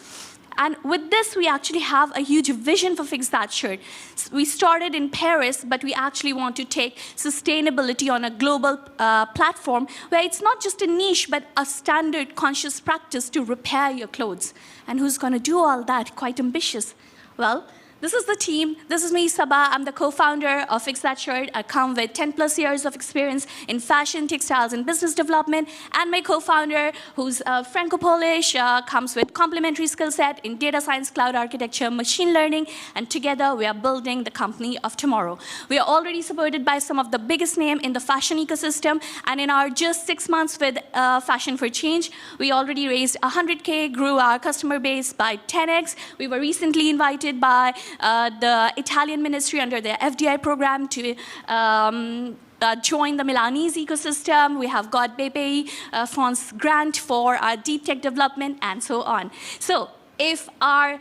And with this, we actually have a huge vision for Fix That Shirt. We started in Paris, but we actually want to take sustainability on a global platform where it's not just a niche, but a standard conscious practice to repair your clothes. And who's going to do all that? Quite ambitious. Well, this is the team. This is me, Sabah. I'm the co-founder of Fix That Shirt. I come with 10 plus years of experience in fashion, textiles, and business development. And my co-founder, who's Franco-Polish, comes with complementary skill set in data science, cloud architecture, machine learning. And together, we are building the company of tomorrow. We are already supported by some of the biggest names in the fashion ecosystem. And in our just 6 months with Fashion for Change, we already raised 100K, grew our customer base by 10x. We were recently invited by the Italian ministry under their FDI program to join the Milanese ecosystem. We have got BPI France grant for our deep tech development, and so on. So if our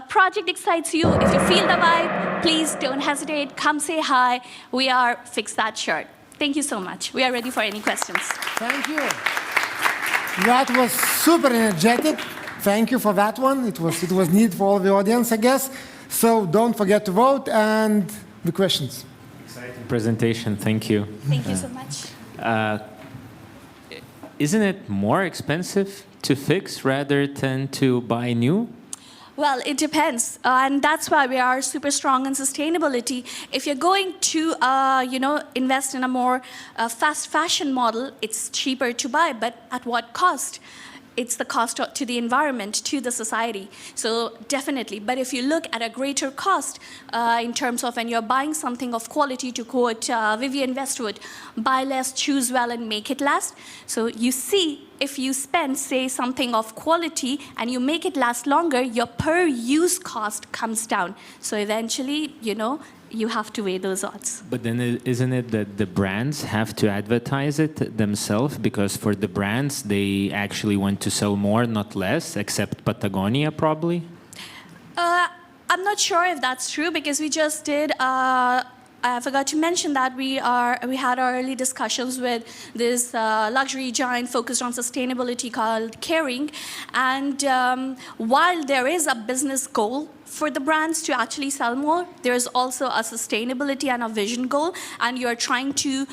project excites you, if you feel the vibe, please don't hesitate. Come say hi. We are Fix That Shirt. Thank you so much. We are ready for any questions. Thank you. That was super energetic. Thank you for that one. It was neat for all the audience, I guess. So don't forget to vote, and the questions. Exciting presentation. Thank you. Thank you so much. Isn't it more expensive to fix rather than to buy new? Well, it depends, and that's why we are super strong in sustainability. If you're going to, invest in a more fast fashion model, it's cheaper to buy, but at what cost? It's the cost to the environment, to the society. So definitely. But if you look at a greater cost in terms of when you're buying something of quality, to quote Vivienne Westwood, buy less, choose well, and make it last. So you see, if you spend, say, something of quality and you make it last longer, your per use cost comes down. So eventually, you have to weigh those odds. But then isn't it that the brands have to advertise it themselves? Because for the brands, they actually want to sell more, not less, except Patagonia, probably? I'm not sure if that's true, because we just did... I forgot to mention that we had our early discussions with this luxury giant focused on sustainability called Kering. And while there is a business goal for the brands to actually sell more, there is also a sustainability and a vision goal, and you're trying to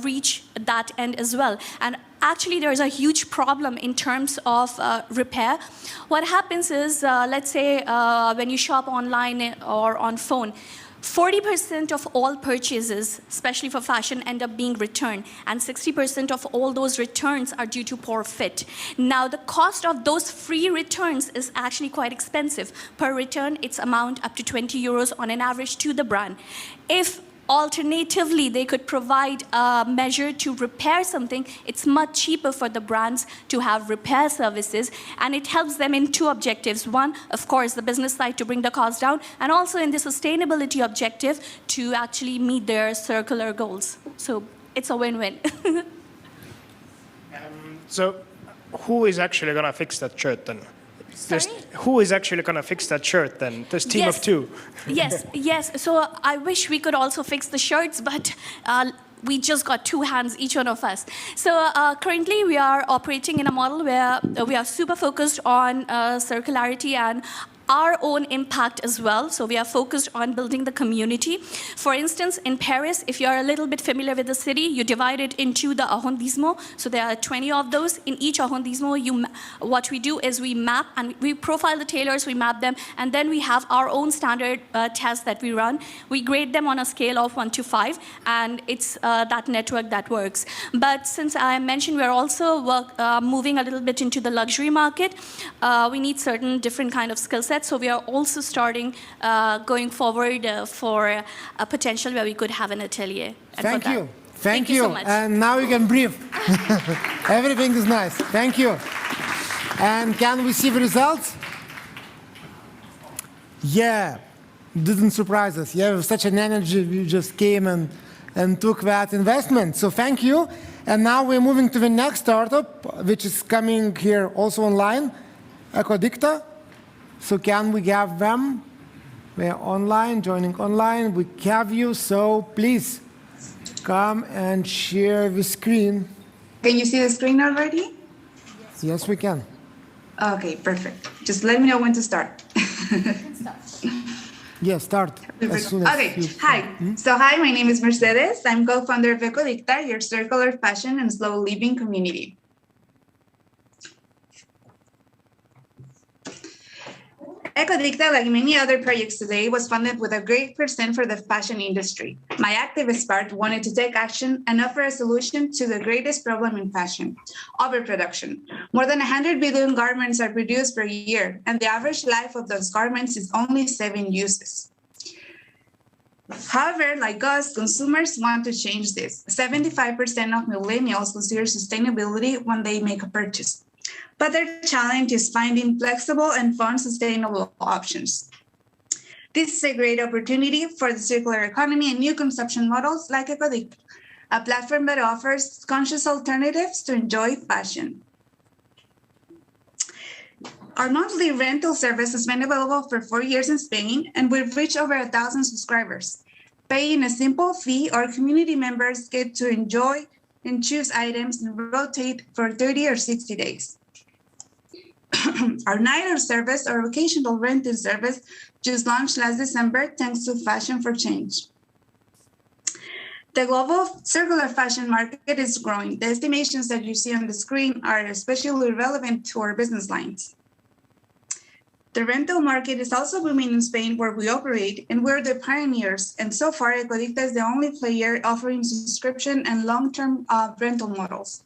reach that end as well. And actually, there is a huge problem in terms of repair. What happens is, let's say when you shop online or on phone, 40% of all purchases, especially for fashion, end up being returned, and 60% of all those returns are due to poor fit. Now, the cost of those free returns is actually quite expensive. Per return, it's amount up to 20 euros on an average to the brand. If alternatively, they could provide a measure to repair something, it's much cheaper for the brands to have repair services, and it helps them in two objectives. One, of course, the business side to bring the cost down, and also in the sustainability objective to actually meet their circular goals. So it's a win-win. So who is actually going to fix that shirt then? Who is actually going to fix that shirt then? This team of two. Yes. So I wish we could also fix the shirts, but we just got two hands, each one of us. So currently we are operating in a model where we are super focused on circularity, and our own impact as well. So we are focused on building the community. For instance, in Paris, if you're a little bit familiar with the city, you divide it into the arrondissements. So there are 20 of those. In each arrondissement, what we do is we map and we profile the tailors, we map them, and then we have our own standard tests that we run. We grade them on a scale of 1 to 5, and it's that network that works. But since I mentioned we're also moving a little bit into the luxury market, we need certain different kind of skill sets. So we are also starting going forward for a potential where we could have an atelier. And Thank you so much. And now you can breathe. Everything is nice. Thank you. And can we see the results? Yeah, didn't surprise us. Yeah, with such an energy, we just came and took that investment. So thank you. And now we're moving to the next startup, which is coming here also online, Ecodicta. So can we have them? They're online, joining online. We have you, so please come and share the screen. Can you see the screen already? Yes, we can. Okay, perfect. Just let me know when to start. Yeah, start. As soon as Okay, hi. So hi, my name is Mercedes. I'm co-founder of Ecodicta, your circular fashion and slow living community. Ecodicta, like many other projects today, was funded with a great percent for the fashion industry. My activist part wanted to take action and offer a solution to the greatest problem in fashion, overproduction. More than 100 billion garments are produced per year, and the average life of those garments is only 7 uses. However, like us, consumers want to change this. 75% of millennials consider sustainability when they make a purchase. But their challenge is finding flexible and fun sustainable options. This is a great opportunity for the circular economy and new consumption models like Ecodicta, a platform that offers conscious alternatives to enjoy fashion. Our monthly rental service has been available for 4 years in Spain, and we've reached over 1,000 subscribers. Paying a simple fee, our community members get to enjoy and choose items and rotate for 30 or 60 days. Our nighter service, or occasional renting service, just launched last December thanks to Fashion for Change. The global circular fashion market is growing. The estimations that you see on the screen are especially relevant to our business lines. The rental market is also booming in Spain, where we operate, and we're the pioneers. And so far, Ecodicta is the only player offering subscription and long-term rental models.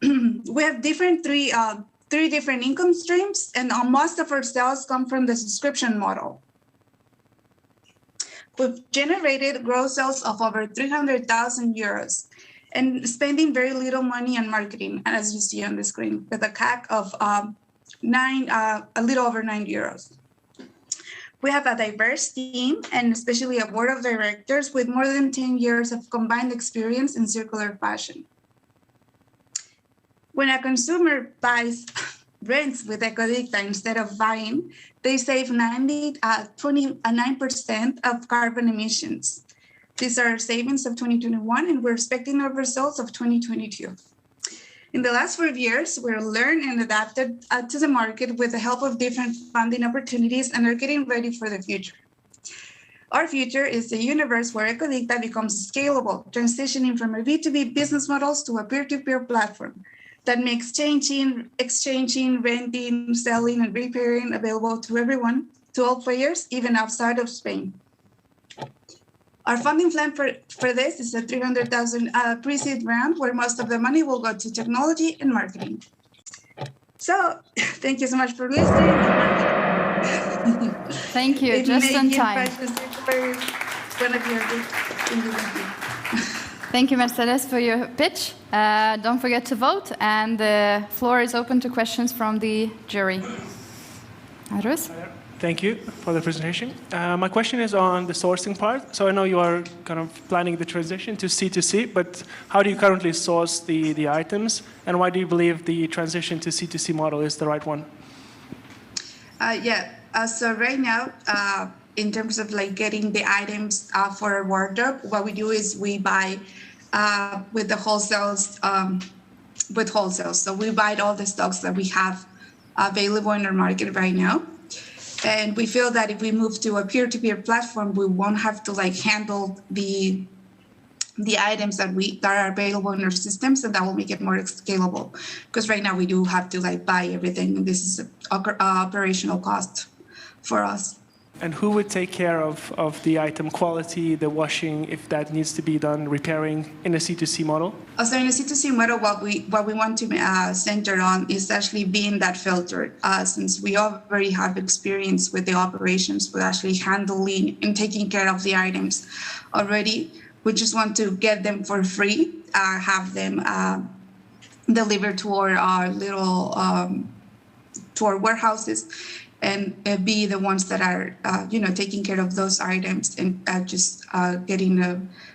We have three different income streams, and most of our sales come from the subscription model. We've generated gross sales of over 300,000 euros and spending very little money on marketing, as you see on the screen, with a CAC of a little over 9 euros. We have a diverse team and especially a board of directors with more than 10 years of combined experience in circular fashion. When a consumer rents with Ecodicta instead of buying, they save 29% of carbon emissions. These are savings of 2021, and we're expecting our results of 2022. In the last 4 years, we've learned and adapted to the market with the help of different funding opportunities and are getting ready for the future. Our future is a universe where Ecodicta becomes scalable, transitioning from a B2B business models to a peer-to-peer platform that makes exchanging, renting, selling, and repairing available to everyone, to all players, even outside of Spain. Our funding plan for this is a 300,000 pre-seed round, where most of the money will go to technology and marketing. So, thank you so much for listening. Thank you, just in time. Thank you, Mercedes, for your pitch. Don't forget to vote, and the floor is open to questions from the jury. Arus? Thank you for the presentation. My question is on the sourcing part. So I know you are kind of planning the transition to C2C, but how do you currently source the items, and why do you believe the transition to C2C model is the right one? So right now, in terms of like getting the items for a wardrobe, what we do is we buy with the wholesales, with wholesale. So we buy all the stocks that we have available in our market right now. And we feel that if we move to a peer-to-peer platform, we won't have to like handle the items that are available in our systems, and that will make it more scalable. Because right now we do have to like buy everything, and this is an operational cost for us. And who would take care of the item quality, the washing, if that needs to be done, repairing in a C2C model? So in a C2C model, what we want to center on is actually being that filter. Since we already have experience with the operations, with actually handling and taking care of the items already, we just want to get them for free, have them delivered to our little to our warehouses, and be the ones that are, taking care of those items and just getting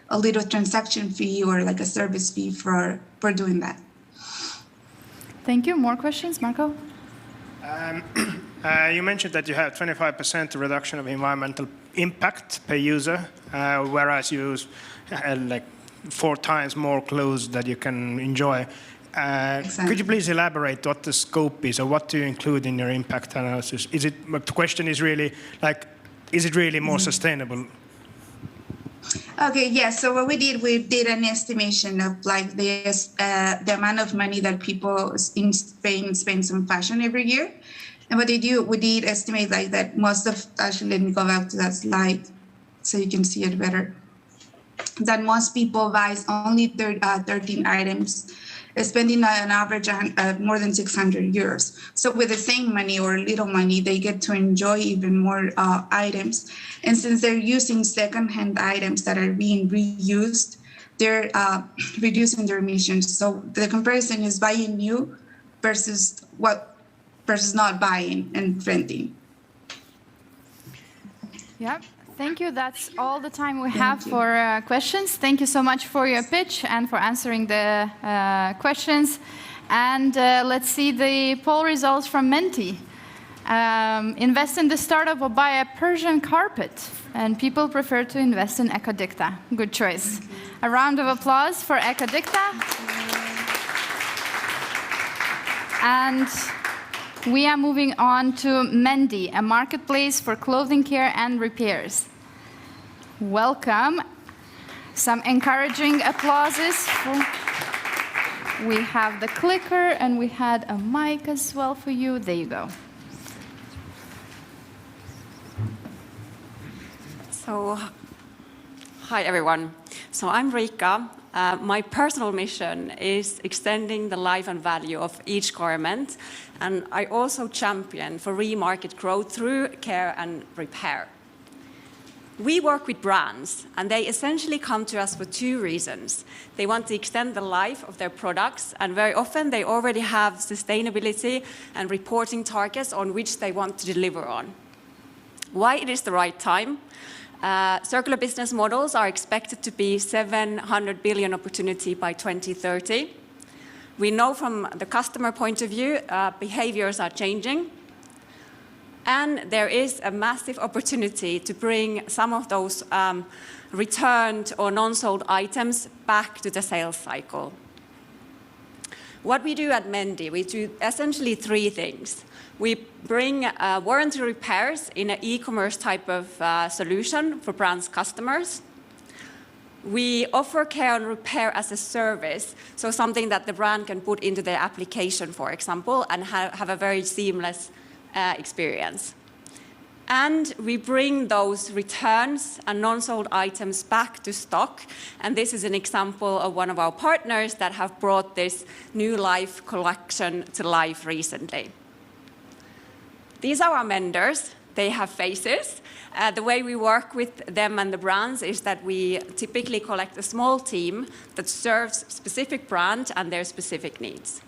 a little transaction fee or like a service fee for doing that. Thank you. More questions, Marco? You mentioned that you have 25% reduction of environmental impact per user, whereas you use like 4 times more clothes that you can enjoy. Exactly. Could you please elaborate what the scope is, or what do you include in your impact analysis? The question is really like, is it really more sustainable? Okay, yeah. So what we did an estimation of like the amount of money that people in Spain spend on fashion every year, and what we did estimate like that most of. Actually, let me go back to that slide so you can see it better. That most people buys only 13 items, spending on average more than 600 euros. So with the same money or little money, they get to enjoy even more items. And since they're using secondhand items that are being reused, they're reducing their emissions. So the comparison is buying new versus not buying and renting. Yep. Thank you. That's all the time we have for questions. Thank you so much for your pitch and for answering the questions. And let's see the poll results from Menti. Invest in the startup or buy a Persian carpet. And people prefer to invest in Ecodicta. Good choice. A round of applause for Ecodicta. And we are moving on to Mendi, a marketplace for clothing care and repairs. Welcome. Some encouraging applauses. We have the clicker, and we had a mic as well for you. There you go. So, hi everyone. So I'm Rika. My personal mission is extending the life and value of each garment, and I also champion for remarket growth through care and repair. We work with brands, and they essentially come to us for 2 reasons. They want to extend the life of their products, and very often they already have sustainability and reporting targets on which they want to deliver on. Why it is the right time? Circular business models are expected to be 700 billion opportunity by 2030. We know from the customer point of view, behaviors are changing. And there is a massive opportunity to bring some of those returned or non-sold items back to the sales cycle. What we do at Mendi, we do essentially 3 things. We bring warranty repairs in an e-commerce type of solution for brands' customers. We offer care and repair as a service, so something that the brand can put into their application, for example, and have a very seamless experience. And we bring those returns and non-sold items back to stock. And this is an example of one of our partners that have brought this new life collection to life recently. These are our vendors. They have faces. The way we work with them and the brands is that we typically collect a small team that serves specific brand and their specific needs.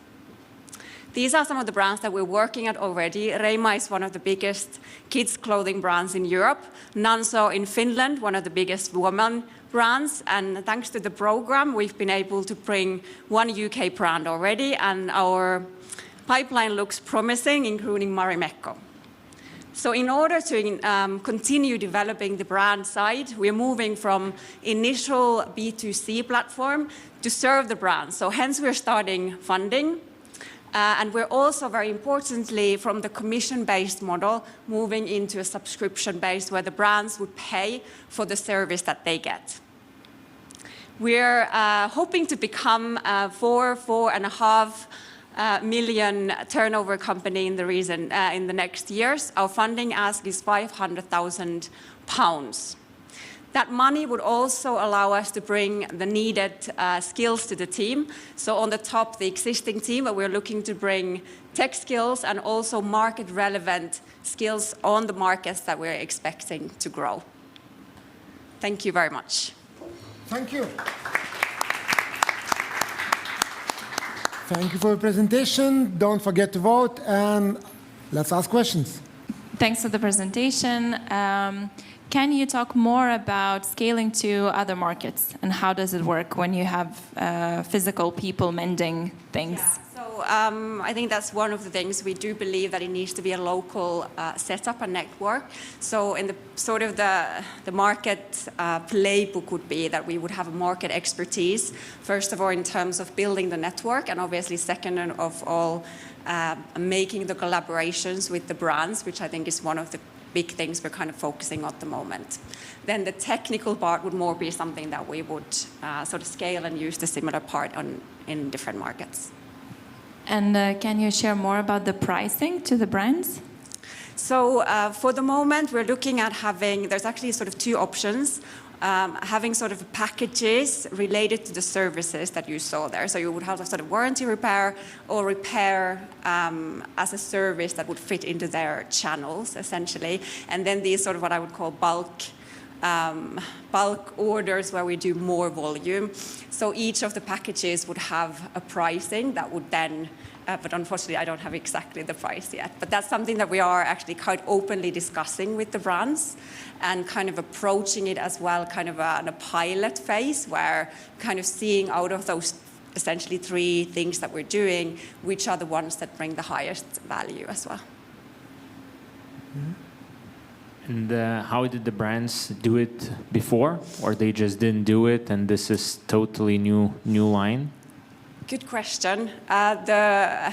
These are some of the brands that we're working at already. Reima is one of the biggest kids' clothing brands in Europe. Nanso in Finland, one of the biggest women brands. And thanks to the program, we've been able to bring 1 UK brand already. And our pipeline looks promising, including Marimekko. So in order to continue developing the brand side, we're moving from initial B2C platform to serve the brand. So hence we're starting funding. And we're also, very importantly, from the commission-based model, moving into a subscription-based where the brands would pay for the service that they get. We're hoping to become a 4.5 million turnover company in the region in the next years. Our funding ask is £500,000. That money would also allow us to bring the needed skills to the team. So on the top, the existing team, but we're looking to bring tech skills and also market-relevant skills on the markets that we're expecting to grow. Thank you very much. Thank you. Thank you for your presentation. Don't forget to vote, and let's ask questions. Thanks for the presentation. Can you talk more about scaling to other markets, and how does it work when you have physical people mending things? Yeah. So I think that's one of the things. We do believe that it needs to be a local setup and network. So in the sort of the market playbook would be that we would have a market expertise, first of all, in terms of building the network, and obviously second of all, making the collaborations with the brands, which I think is one of the big things we're kind of focusing on at the moment. Then the technical part would more be something that we would sort of scale and use the similar part in different markets. And can you share more about the pricing to the brands? So for the moment, we're looking at having, there's actually sort of two options. Having sort of packages related to the services that you saw there. So you would have a sort of warranty repair or repair as a service that would fit into their channels, essentially. And then these sort of what I would call bulk orders where we do more volume. So each of the packages would have a pricing that would then, but unfortunately I don't have exactly the price yet. But that's something that we are actually quite openly discussing with the brands and kind of approaching it as well, kind of in a pilot phase where kind of seeing out of those essentially three things that we're doing, which are the ones that bring the highest value as well. And how did the brands do it before, or they just didn't do it and this is totally new line? Good question. A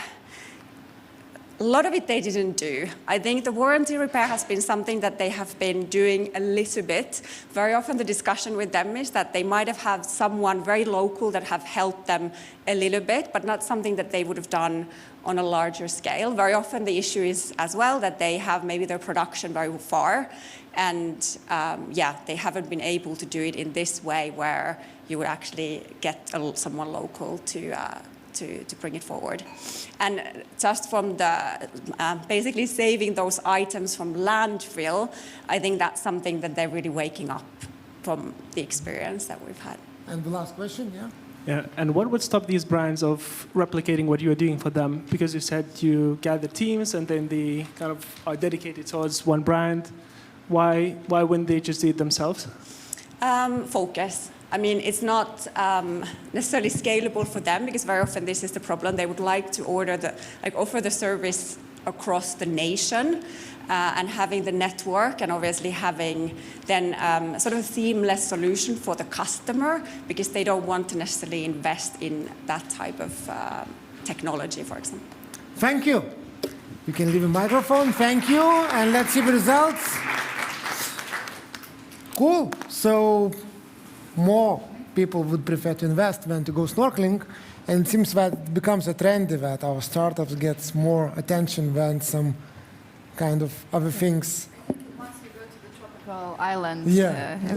lot of it they didn't do. I think the warranty repair has been something that they have been doing a little bit. Very often the discussion with them is that they might have had someone very local that have helped them a little bit, but not something that they would have done on a larger scale. Very often the issue is as well that they have maybe their production very far, and they haven't been able to do it in this way where you would actually get someone local to bring it forward. And just from the basically saving those items from landfill, I think that's something that they're really waking up from the experience that we've had. And the last question, yeah? Yeah, and what would stop these brands of replicating what you are doing for them? Because you said you gather teams and then they kind of are dedicated towards one brand. Why wouldn't they just do it themselves? Focus. I mean, it's not necessarily scalable for them because very often this is the problem. They would like to offer the service across the nation and having the network and obviously having then sort of a seamless solution for the customer because they don't want to necessarily invest in that type of technology, for example. Thank you. You can leave a microphone. Thank you. And let's see the results. Cool. So more people would prefer to invest than to go snorkeling. And it seems that it becomes a trend that our startups gets more attention than some kind of other things. Once you go to the tropical island,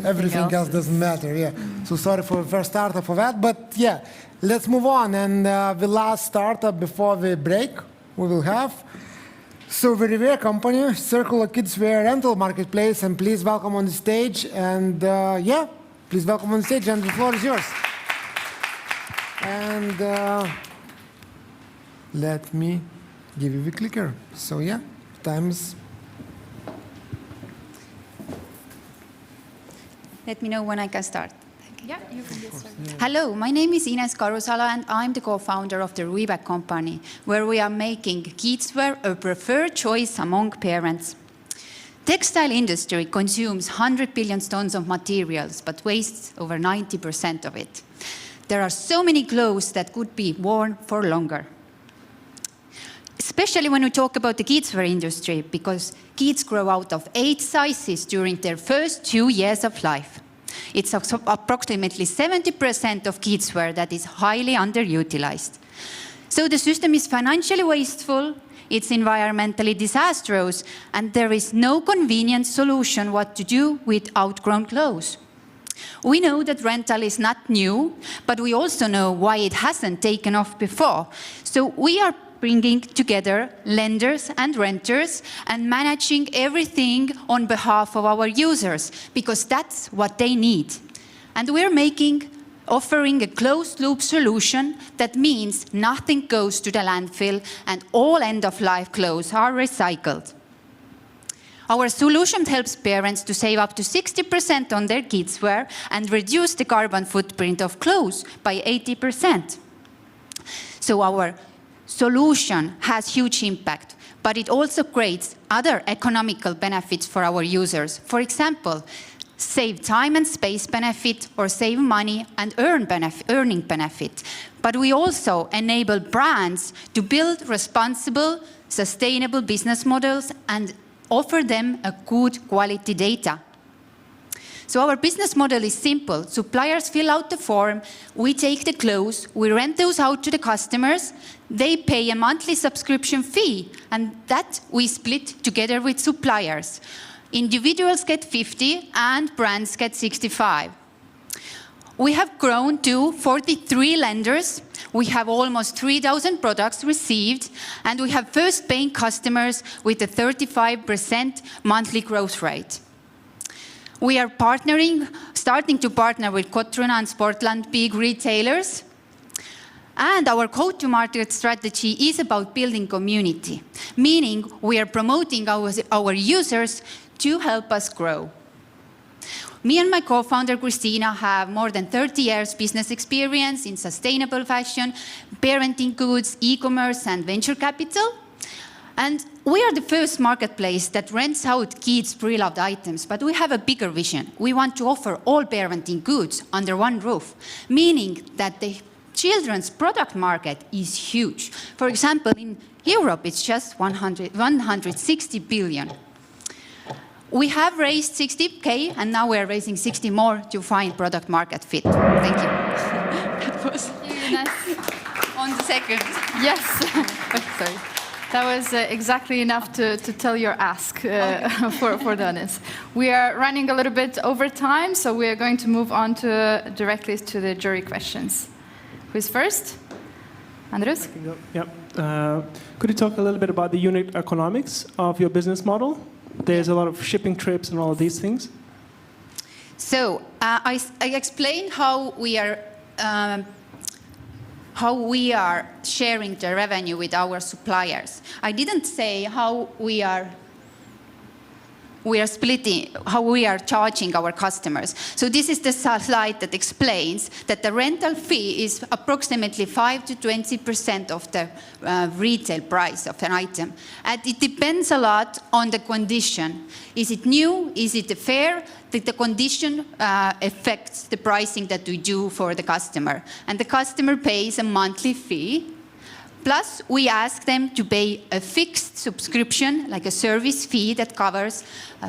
everything else doesn't matter. Yeah. So sorry for the first startup for that, but yeah, let's move on. And the last startup before the break we will have. So the Revere company, Circular Kidswear Rental Marketplace, and please welcome on the stage. And please welcome on the stage, and the floor is yours. And let me give you the clicker. So time's. Let me know when I can start. Yeah, you can get started. Yeah. Hello, my name is Ines Karusala and I'm the co-founder of the Ruiback company, where we are making kidswear a preferred choice among parents. Textile industry consumes 100 billion tons of materials, but wastes over 90% of it. There are so many clothes that could be worn for longer. especially when we talk about the kidswear industry, because kids grow out of 8 sizes during their first 2 years of life. It's approximately 70% of kidswear that is highly underutilized. So the system is financially wasteful, it's environmentally disastrous, and there is no convenient solution what to do with outgrown clothes. We know that rental is not new, but we also know why it hasn't taken off before. So we are bringing together lenders and renters and managing everything on behalf of our users, because that's what they need. And we're offering a closed-loop solution that means nothing goes to the landfill and all end-of-life clothes are recycled. Our solution helps parents to save up to 60% on their kidswear and reduce the carbon footprint of clothes by 80%. So our solution has huge impact, but it also creates other economical benefits for our users. For example, save time and space benefit, or save money and earning benefit. But we also enable brands to build responsible, sustainable business models and offer them a good quality data. So our business model is simple. Suppliers fill out the form, we take the clothes, we rent those out to the customers, they pay a monthly subscription fee, and that we split together with suppliers. Individuals get 50 and brands get 65. We have grown to 43 lenders. We have almost 3,000 products received, and we have first paying customers with a 35% monthly growth rate. We are starting to partner with Kotruna and Sportland, big retailers. And our go-to-market strategy is about building community, meaning we are promoting our users to help us grow. Me and my co-founder, Christina, have more than 30 years business experience in sustainable fashion, parenting goods, e-commerce, and venture capital. And we are the first marketplace that rents out kids' pre-loved items, but we have a bigger vision. We want to offer all parenting goods under one roof, meaning that the children's product market is huge. For example, in Europe, it's just 160 billion. We have raised 60K, and now we're raising 60 more to find product market fit. Thank you. That was on the second. Yes. Sorry. That was exactly enough to tell your ask for the audience. We are running a little bit over time, so we are going to move on directly to the jury questions. Who's first? Andres? Yep. Could you talk a little bit about the unit economics of your business model? There's a lot of shipping trips and all of these things. So I explained how we are sharing the revenue with our suppliers. I didn't say how we are splitting, how we are charging our customers. So this is the slide that explains that the rental fee is approximately 5 to 20% of the retail price of an item. And it depends a lot on the condition. Is it new? Is it fair? The condition affects the pricing that we do for the customer. And the customer pays a monthly fee. Plus, we ask them to pay a fixed subscription, like a service fee that covers,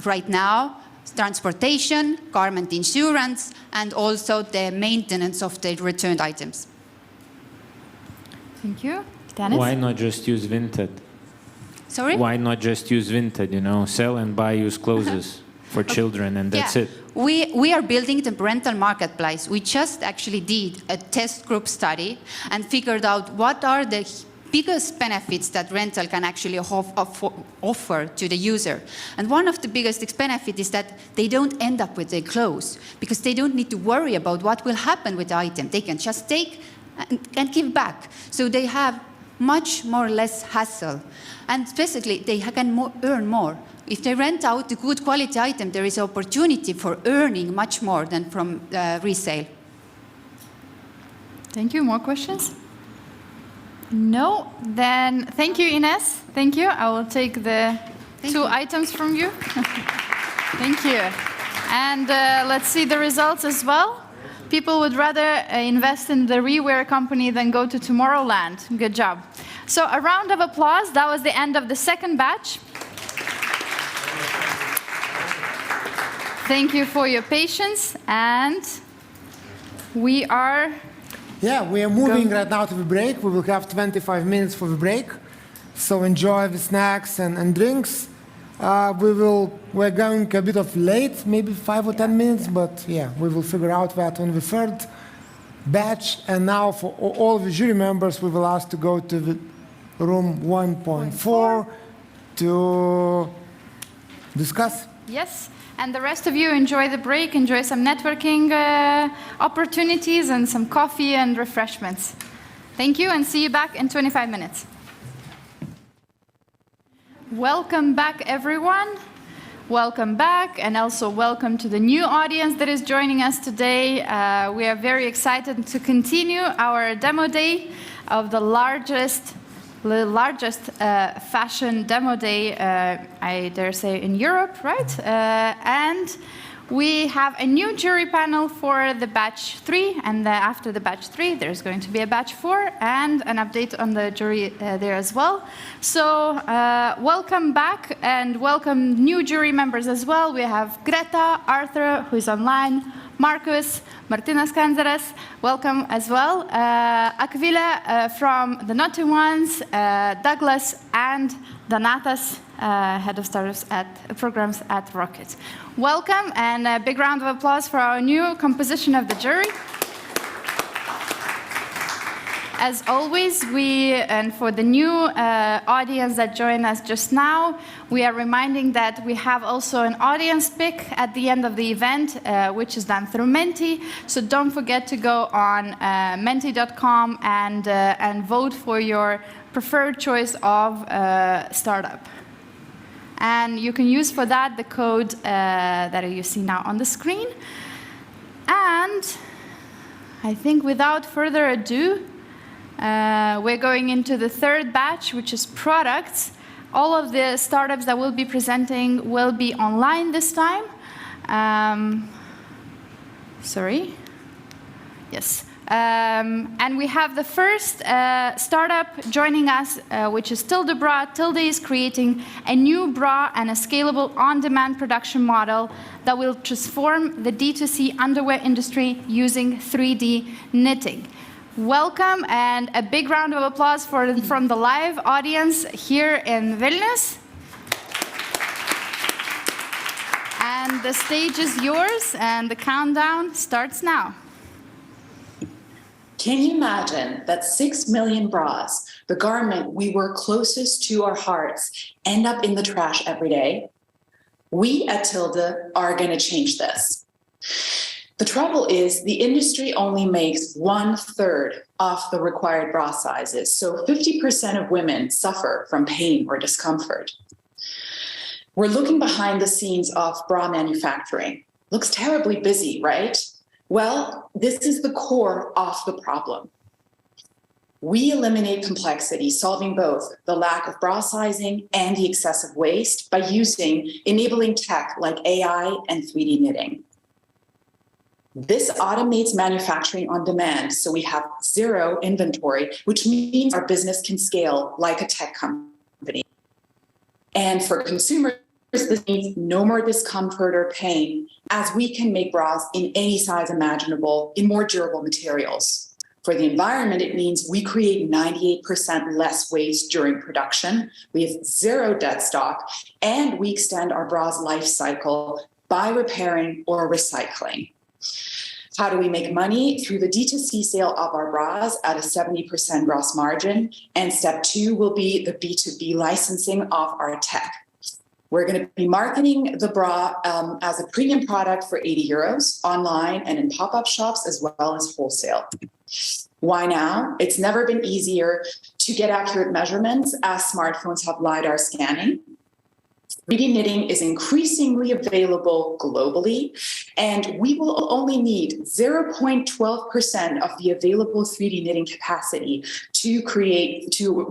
right now, transportation, garment insurance, and also the maintenance of the returned items. Thank you. Dennis? Why not just use Vinted? Sorry? Why not just use Vinted, sell and buy used clothes for children, and that's it? We are building the rental marketplace. We just actually did a test group study and figured out what are the biggest benefits that rental can actually offer to the user. And one of the biggest benefits is that they don't end up with their clothes, because they don't need to worry about what will happen with the item. They can just take and give back. So they have much less hassle. And basically, they can earn more. If they rent out a good quality item, there is opportunity for earning much more than from resale. Thank you. More questions? No? Then thank you, Ines. Thank you. I will take the two items from you. Thank you. And let's see the results as well. People would rather invest in the ReWear company than go to Tomorrowland. Good job. So a round of applause. That was the end of the second batch. Thank you for your patience, and we are... Yeah, we are moving right now to the break. We will have 25 minutes for the break. So enjoy the snacks and drinks. We're going a bit of late, maybe 5 or 10 minutes, but yeah, we will figure out that on the third batch. And now for all of the jury members, we will ask to go to the room 1.4 to discuss. Yes, and the rest of you enjoy the break, enjoy some networking opportunities and some coffee and refreshments. Thank you, and see you back in 25 minutes. Welcome back, everyone. Welcome back, and also welcome to the new audience that is joining us today. We are very excited to continue our demo day of the largest fashion demo day, I dare say, in Europe, right? And we have a new jury panel for the batch 3, and after the batch 3, there's going to be a batch 4 and an update on the jury there as well. So welcome back, and welcome new jury members as well. We have Greta, Arthur, who is online, Marcus, Martina Skanzares, welcome as well. Aquila from the Naughty Ones, Douglas, and Donatas, head of startups programs at Rocket. Welcome, and a big round of applause for our new composition of the jury. As always, and for the new audience that joined us just now, we are reminding that we have also an audience pick at the end of the event, which is done through Menti. So don't forget to go on menti.com and vote for your preferred choice of startup. And you can use for that the code that you see now on the screen. And I think without further ado, we're going into the third batch, which is products. All of the startups that we'll be presenting will be online this time. Sorry. Yes. And we have the first startup joining us, which is Tilde Bra. Tilde is creating a new bra and a scalable on-demand production model that will transform the D2C underwear industry using 3D knitting. Welcome, and a big round of applause from the live audience here in Vilnius. And the stage is yours, and the countdown starts now. Can you imagine that 6 million bras, the garment we work closest to our hearts, end up in the trash every day? We at Tilde are going to change this. The trouble is the industry only makes 1/3 of the required bra sizes, so 50% of women suffer from pain or discomfort. We're looking behind the scenes of bra manufacturing. Looks terribly busy, right? Well, this is the core of the problem. We eliminate complexity, solving both the lack of bra sizing and the excessive waste by using enabling tech like AI and 3D knitting. This automates manufacturing on demand, so we have zero inventory, which means our business can scale like a tech company. And for consumers, this means no more discomfort or pain, as we can make bras in any size imaginable in more durable materials. For the environment, it means we create 98% less waste during production, we have zero dead stock, and we extend our bras' life cycle by repairing or recycling. How do we make money? Through the D2C sale of our bras at a 70% gross margin. And step 2 will be the B2B licensing of our tech. We're going to be marketing the bra as a premium product for 80 euros online and in pop-up shops as well as wholesale. Why now? It's never been easier to get accurate measurements as smartphones have LiDAR scanning. 3D knitting is increasingly available globally, and we will only need 0.12% of the available 3D knitting capacity to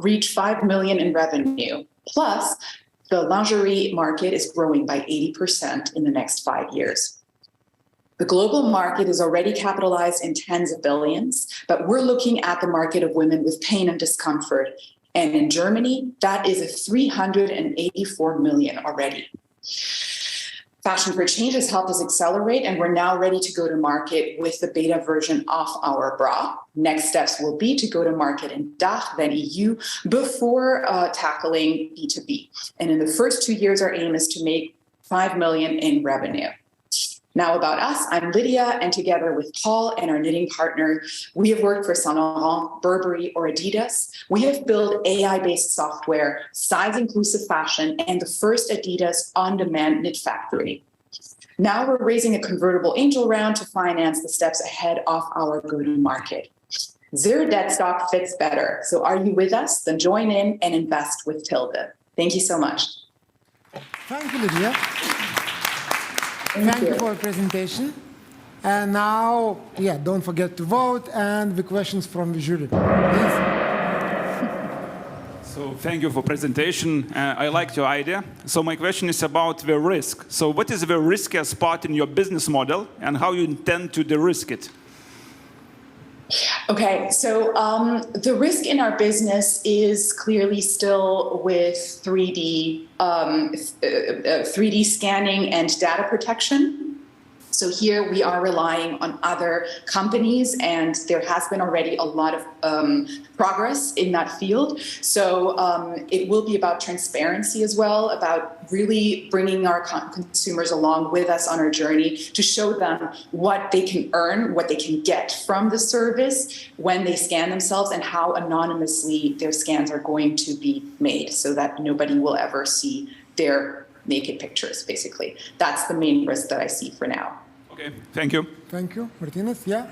reach 5 million in revenue. Plus, the lingerie market is growing by 80% in the next 5 years. The global market is already capitalized in tens of billions, but we're looking at the market of women with pain and discomfort And in Germany, that is a 384 million already. Fashion for Change has helped us accelerate, and we're now ready to go to market with the beta version of our bra. Next steps will be to go to market in DACH, then EU, before tackling B2B. And in the first 2 years, our aim is to make 5 million in revenue. Now about us, I'm Lydia, and together with Paul and our knitting partner, we have worked for Saint Laurent, Burberry, or Adidas. We have built AI-based software, size-inclusive fashion, and the first Adidas on-demand knit factory. Now we're raising a convertible angel round to finance the steps ahead of our go-to-market. Zero debt stock fits better. So are you with us? Then join in and invest with Tilde. Thank you so much. Thank you, Lydia. Thank you for your presentation. And now, don't forget to vote and the questions from the jury. Please. So thank you for presentation. I liked your idea. So my question is about the risk. So what is the riskiest part in your business model and how you intend to de-risk it? Okay, so the risk in our business is clearly still with 3D scanning and data protection. So here we are relying on other companies, and there has been already a lot of progress in that field. So it will be about transparency as well, about really bringing our consumers along with us on our journey to show them what they can earn, what they can get from the service when they scan themselves, and how anonymously their scans are going to be made so that nobody will ever see their naked pictures, basically. That's the main risk that I see for now. Okay, thank you. Thank you. Martinez, yeah?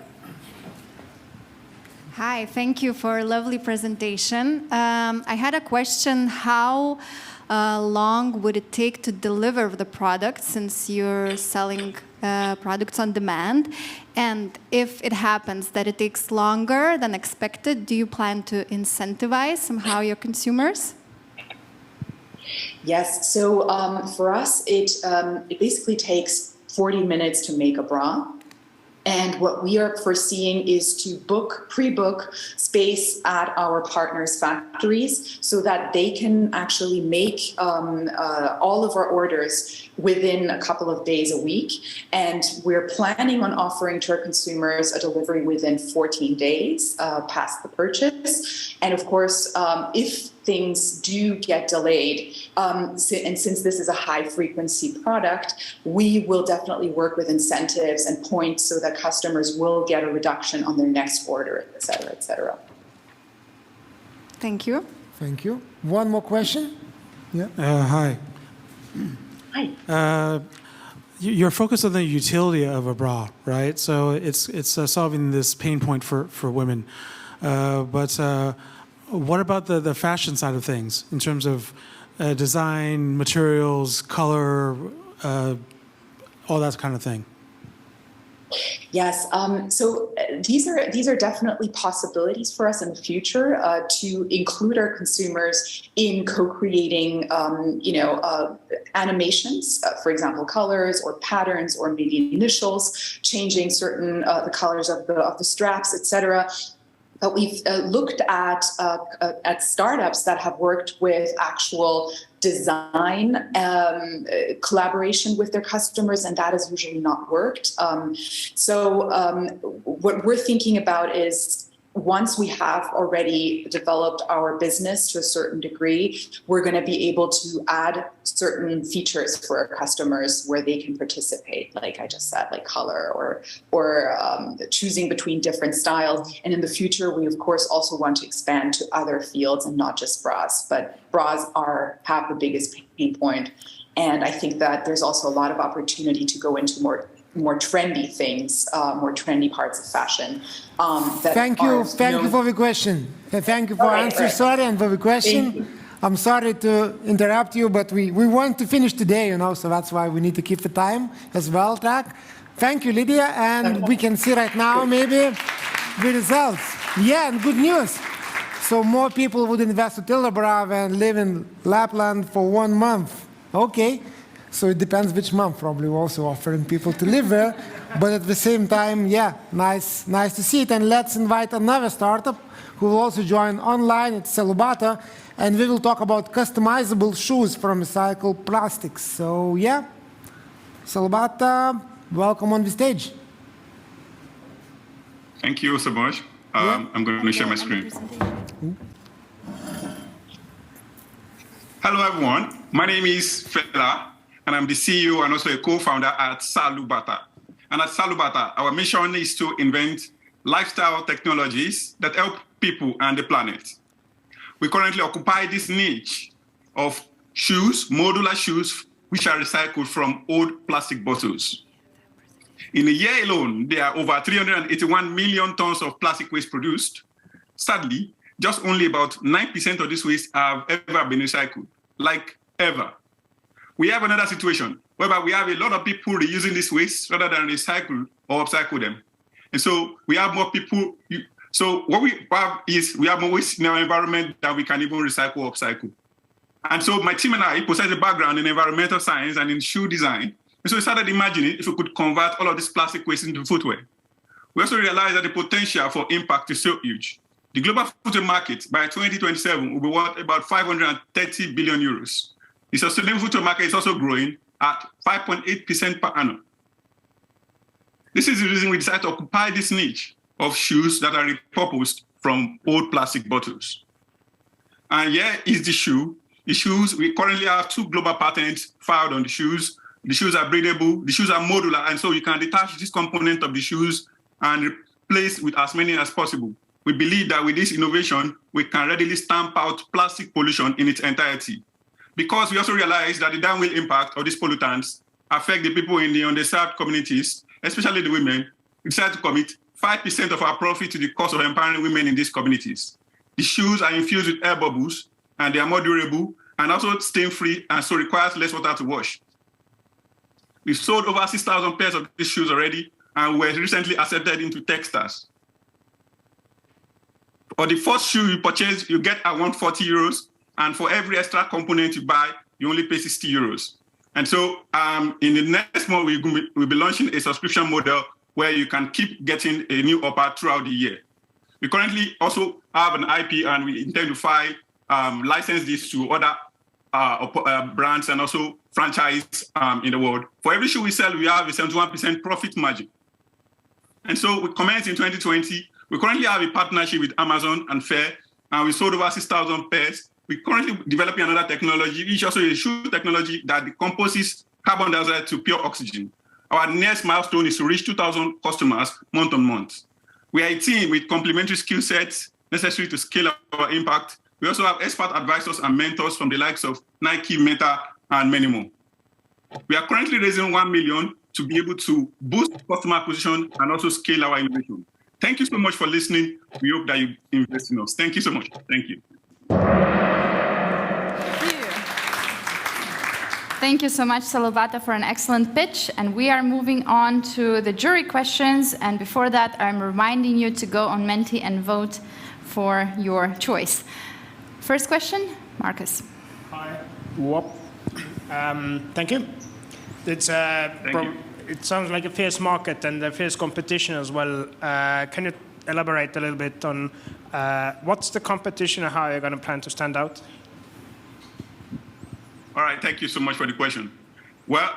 Hi, thank you for a lovely presentation. I had a question. How long would it take to deliver the product, since you're selling products on demand? And if it happens that it takes longer than expected, do you plan to incentivize somehow your consumers? Yes, so for us, it basically takes 40 minutes to make a bra. And what we are foreseeing is to pre-book space at our partners' factories so that they can actually make all of our orders within a couple of days a week. And we're planning on offering to our consumers a delivery within 14 days past the purchase. And of course, if things do get delayed, and since this is a high-frequency product, we will definitely work with incentives and points so that customers will get a reduction on their next order, et cetera, et cetera. Thank you. Thank you. One more question? Yeah. Hi. Hi. You're focused on the utility of a bra, right? So it's solving this pain point for women. But what about the fashion side of things in terms of design, materials, color, all that kind of thing? Yes, so these are definitely possibilities for us in the future to include our consumers in co-creating, animations, for example, colors or patterns or maybe initials, changing certain the colors of the straps, etc. But we've looked at startups that have worked with actual design collaboration with their customers, and that has usually not worked. What we're thinking about is, once we have already developed our business to a certain degree, we're going to be able to add certain features for our customers where they can participate, like I just said, like color or choosing between different styles. And in the future, we of course also want to expand to other fields and not just bras. But bras have the biggest pain point, and I think that there's also a lot of opportunity to go into more trendy things, more trendy parts of fashion. Thank you for the question. Thank you for answering, sorry, and for the question. I'm sorry to interrupt you, but we want to finish today, so that's why we need to keep the time as well, track. Thank you, Lydia, and we can see right now maybe the results. Yeah, and good news. So more people would invest to Tilde bra and live in Lapland for 1 month. Okay. So it depends which month. Probably we're also offering people to live there. But at the same time, yeah, nice to see it. And let's invite another startup who will also join online. It's Salubata. And we will talk about customizable shoes from recycled plastics. So yeah, Salubata, welcome on the stage. Thank you so much. I'm going to share my screen. Hello, everyone. My name is Fela, and I'm the CEO and also a co-founder at Salubata. And at Salubata, our mission is to invent lifestyle technologies that help people and the planet. We currently occupy this niche of shoes, modular shoes, which are recycled from old plastic bottles. In a year alone, there are over 381 million tons of plastic waste produced. Sadly, just only about 9% of this waste have ever been recycled, like ever. We have another situation whereby we have a lot of people reusing this waste rather than recycle or upcycle them. And so we have more people. So what we have is we have more waste in our environment than we can even recycle or upcycle. And so my team and I possess a background in environmental science and in shoe design. And so we started imagining if we could convert all of this plastic waste into footwear. We also realized that the potential for impact is so huge. The global footwear market by 2027 will be worth about 530 billion euros. The sustainable footwear market is also growing at 5.8% per annum. This is the reason we decided to occupy this niche of shoes that are repurposed from old plastic bottles. And here is the shoe. The shoes, we currently have 2 global patents filed on the shoes. The shoes are breathable, the shoes are modular, and so you can detach this component of the shoes and replace with as many as possible. We believe that with this innovation, we can readily stamp out plastic pollution in its entirety. Because we also realize that the downwind impact of these pollutants affect the people in the underserved communities, especially the women, we decided to commit 5% of our profit to the cost of empowering women in these communities. The shoes are infused with air bubbles, and they are more durable, and also stain-free, and so requires less water to wash. We've sold over 6,000 pairs of these shoes already, and were recently accepted into Techstars. For the first shoe you purchase, you get at 140 euros, and for every extra component you buy, you only pay 60 euros. And so in the next month, we'll be launching a subscription model where you can keep getting a new offer throughout the year. We currently also have an IP, and we intend to file, license this to other brands and also franchise in the world. For every shoe we sell, we have a 71% profit margin. And so we commenced in 2020. We currently have a partnership with Amazon and Fair, and we sold over 6,000 pairs. We're currently developing another technology, which is also a shoe technology that decomposes carbon dioxide to pure oxygen. Our next milestone is to reach 2,000 customers month on month. We are a team with complementary skill sets necessary to scale our impact. We also have expert advisors and mentors from the likes of Nike, Meta, and many more. We are currently raising 1 million to be able to boost customer acquisition and also scale our innovation. Thank you so much for listening. We hope that you invest in us. Thank you so much. Thank you. Thank you so much, Salubata, for an excellent pitch. And we are moving on to the jury questions. And before that, I'm reminding you to go on Menti and vote for your choice. First question, Marcus. Hi. Thank you. It sounds like a fierce market and a fierce competition as well. Can you elaborate a little bit on what's the competition and how you're going to plan to stand out? All right, thank you so much for the question. Well,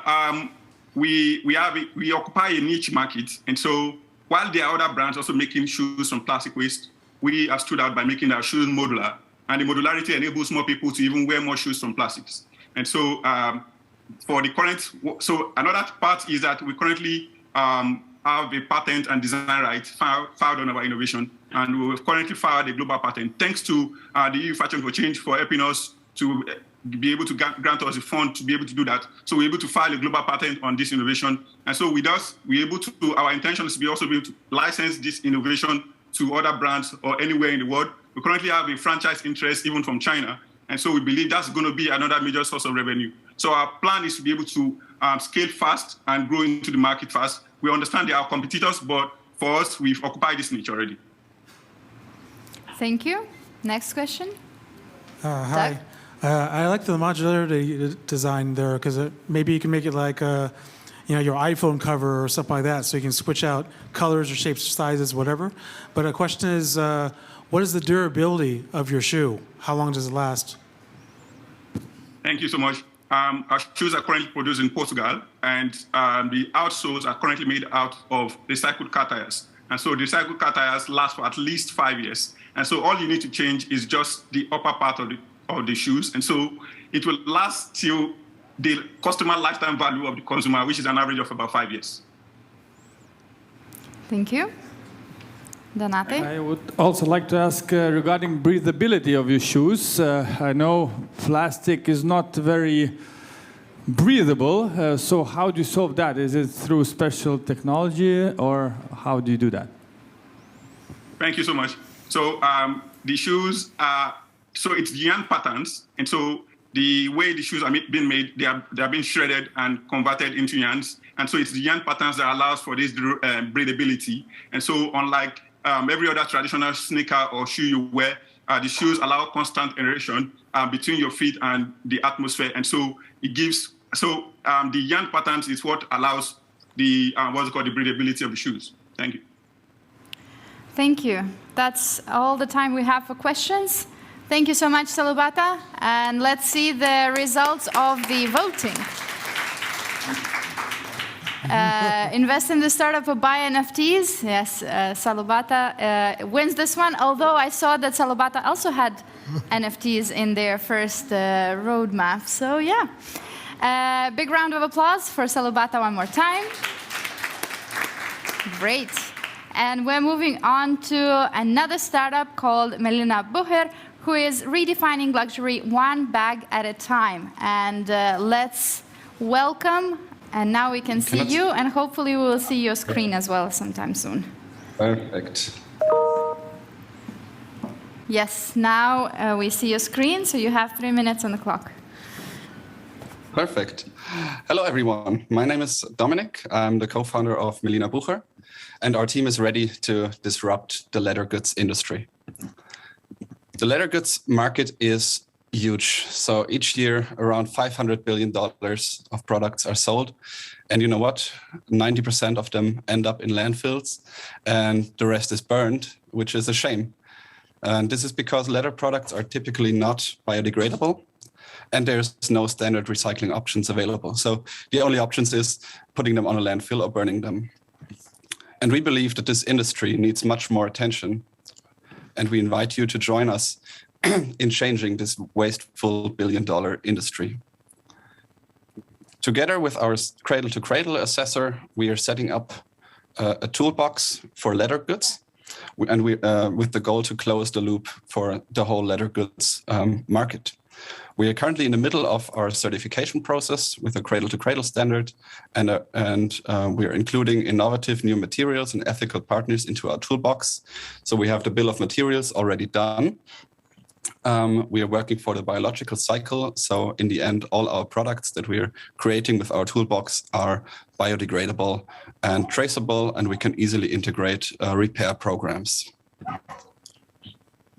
we occupy a niche market, and so while there are other brands also making shoes from plastic waste, we have stood out by making our shoes modular, and the modularity enables more people to even wear more shoes from plastics. And so another part is that we currently have a patent and design right filed on our innovation, and we've currently filed a global patent thanks to the EU Fashion for Change for helping us to be able to grant us a fund to be able to do that. So we're able to file a global patent on this innovation. And so with us, we're able to, our intention is to be also able to license this innovation to other brands or anywhere in the world. We currently have a franchise interest even from China. And so we believe that's going to be another major source of revenue. So our plan is to be able to scale fast and grow into the market fast. We understand there are competitors, but for us, we've occupied this niche already. Thank you. Next question. Hi. I like the modularity design there because maybe you can make it like your iPhone cover or something like that, so you can switch out colors or shapes, sizes, whatever. But a question is, what is the durability of your shoe? How long does it last? Thank you so much. Our shoes are currently produced in Portugal, and the outsoles are currently made out of recycled car tires. And so the recycled car tires last for at least 5 years. And so all you need to change is just the upper part of the shoes. And so it will last till the customer lifetime value of the consumer, which is an average of about 5 years. Thank you. Donate? I would also like to ask regarding breathability of your shoes. I know plastic is not very breathable, so how do you solve that? Is it through special technology, or how do you do that? Thank you so much. So the shoes are, so it's yarn patterns, and so the way the shoes are being made, they are being shredded and converted into yarns, and so it's the yarn patterns that allows for this breathability. And so unlike every other traditional sneaker or shoe you wear, the shoes allow constant aeration between your feet and the atmosphere, and so it gives. So the yarn patterns is what allows the what's called the breathability of the shoes. Thank you. Thank you. That's all the time we have for questions. Thank you so much, Salubata, and let's see the results of the voting. Invest in the startup or buy NFTs. Yes, Salubata wins this one, although I saw that Salubata also had NFTs in their first roadmap. So yeah, big round of applause for Salubata one more time. Great. And we're moving on to another startup called Melina Bucher, who is redefining luxury one bag at a time. And let's welcome. And now we can see you, and hopefully we will see your screen as well sometime soon. Perfect. Yes, now we see your screen, so you have 3 minutes on the clock. Perfect. Hello, everyone. My name is Dominic. I'm the co-founder of Melina Bucher, and our team is ready to disrupt the leather goods industry. The leather goods market is huge. So each year, around $500 billion of products are sold. And you know what? 90% of them end up in landfills, and the rest is burned, which is a shame. And this is because leather products are typically not biodegradable, and there's no standard recycling options available. So the only options is putting them on a landfill or burning them. And we believe that this industry needs much more attention. And we invite you to join us in changing this wasteful billion-dollar industry. Together with our cradle-to-cradle assessor, we are setting up a toolbox for leather goods, and with the goal to close the loop for the whole leather goods market. We are currently in the middle of our certification process with a cradle-to-cradle standard, and we are including innovative new materials and ethical partners into our toolbox. So we have the bill of materials already done. We are working for the biological cycle. So in the end, all our products that we're creating with our toolbox are biodegradable and traceable, and we can easily integrate repair programs.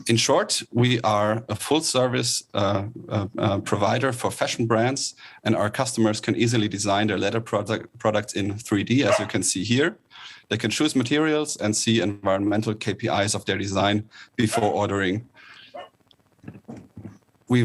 In short, we are a full-service provider for fashion brands, and our customers can easily design their leather products in 3D, as you can see here. They can choose materials and see environmental KPIs of their design before ordering. We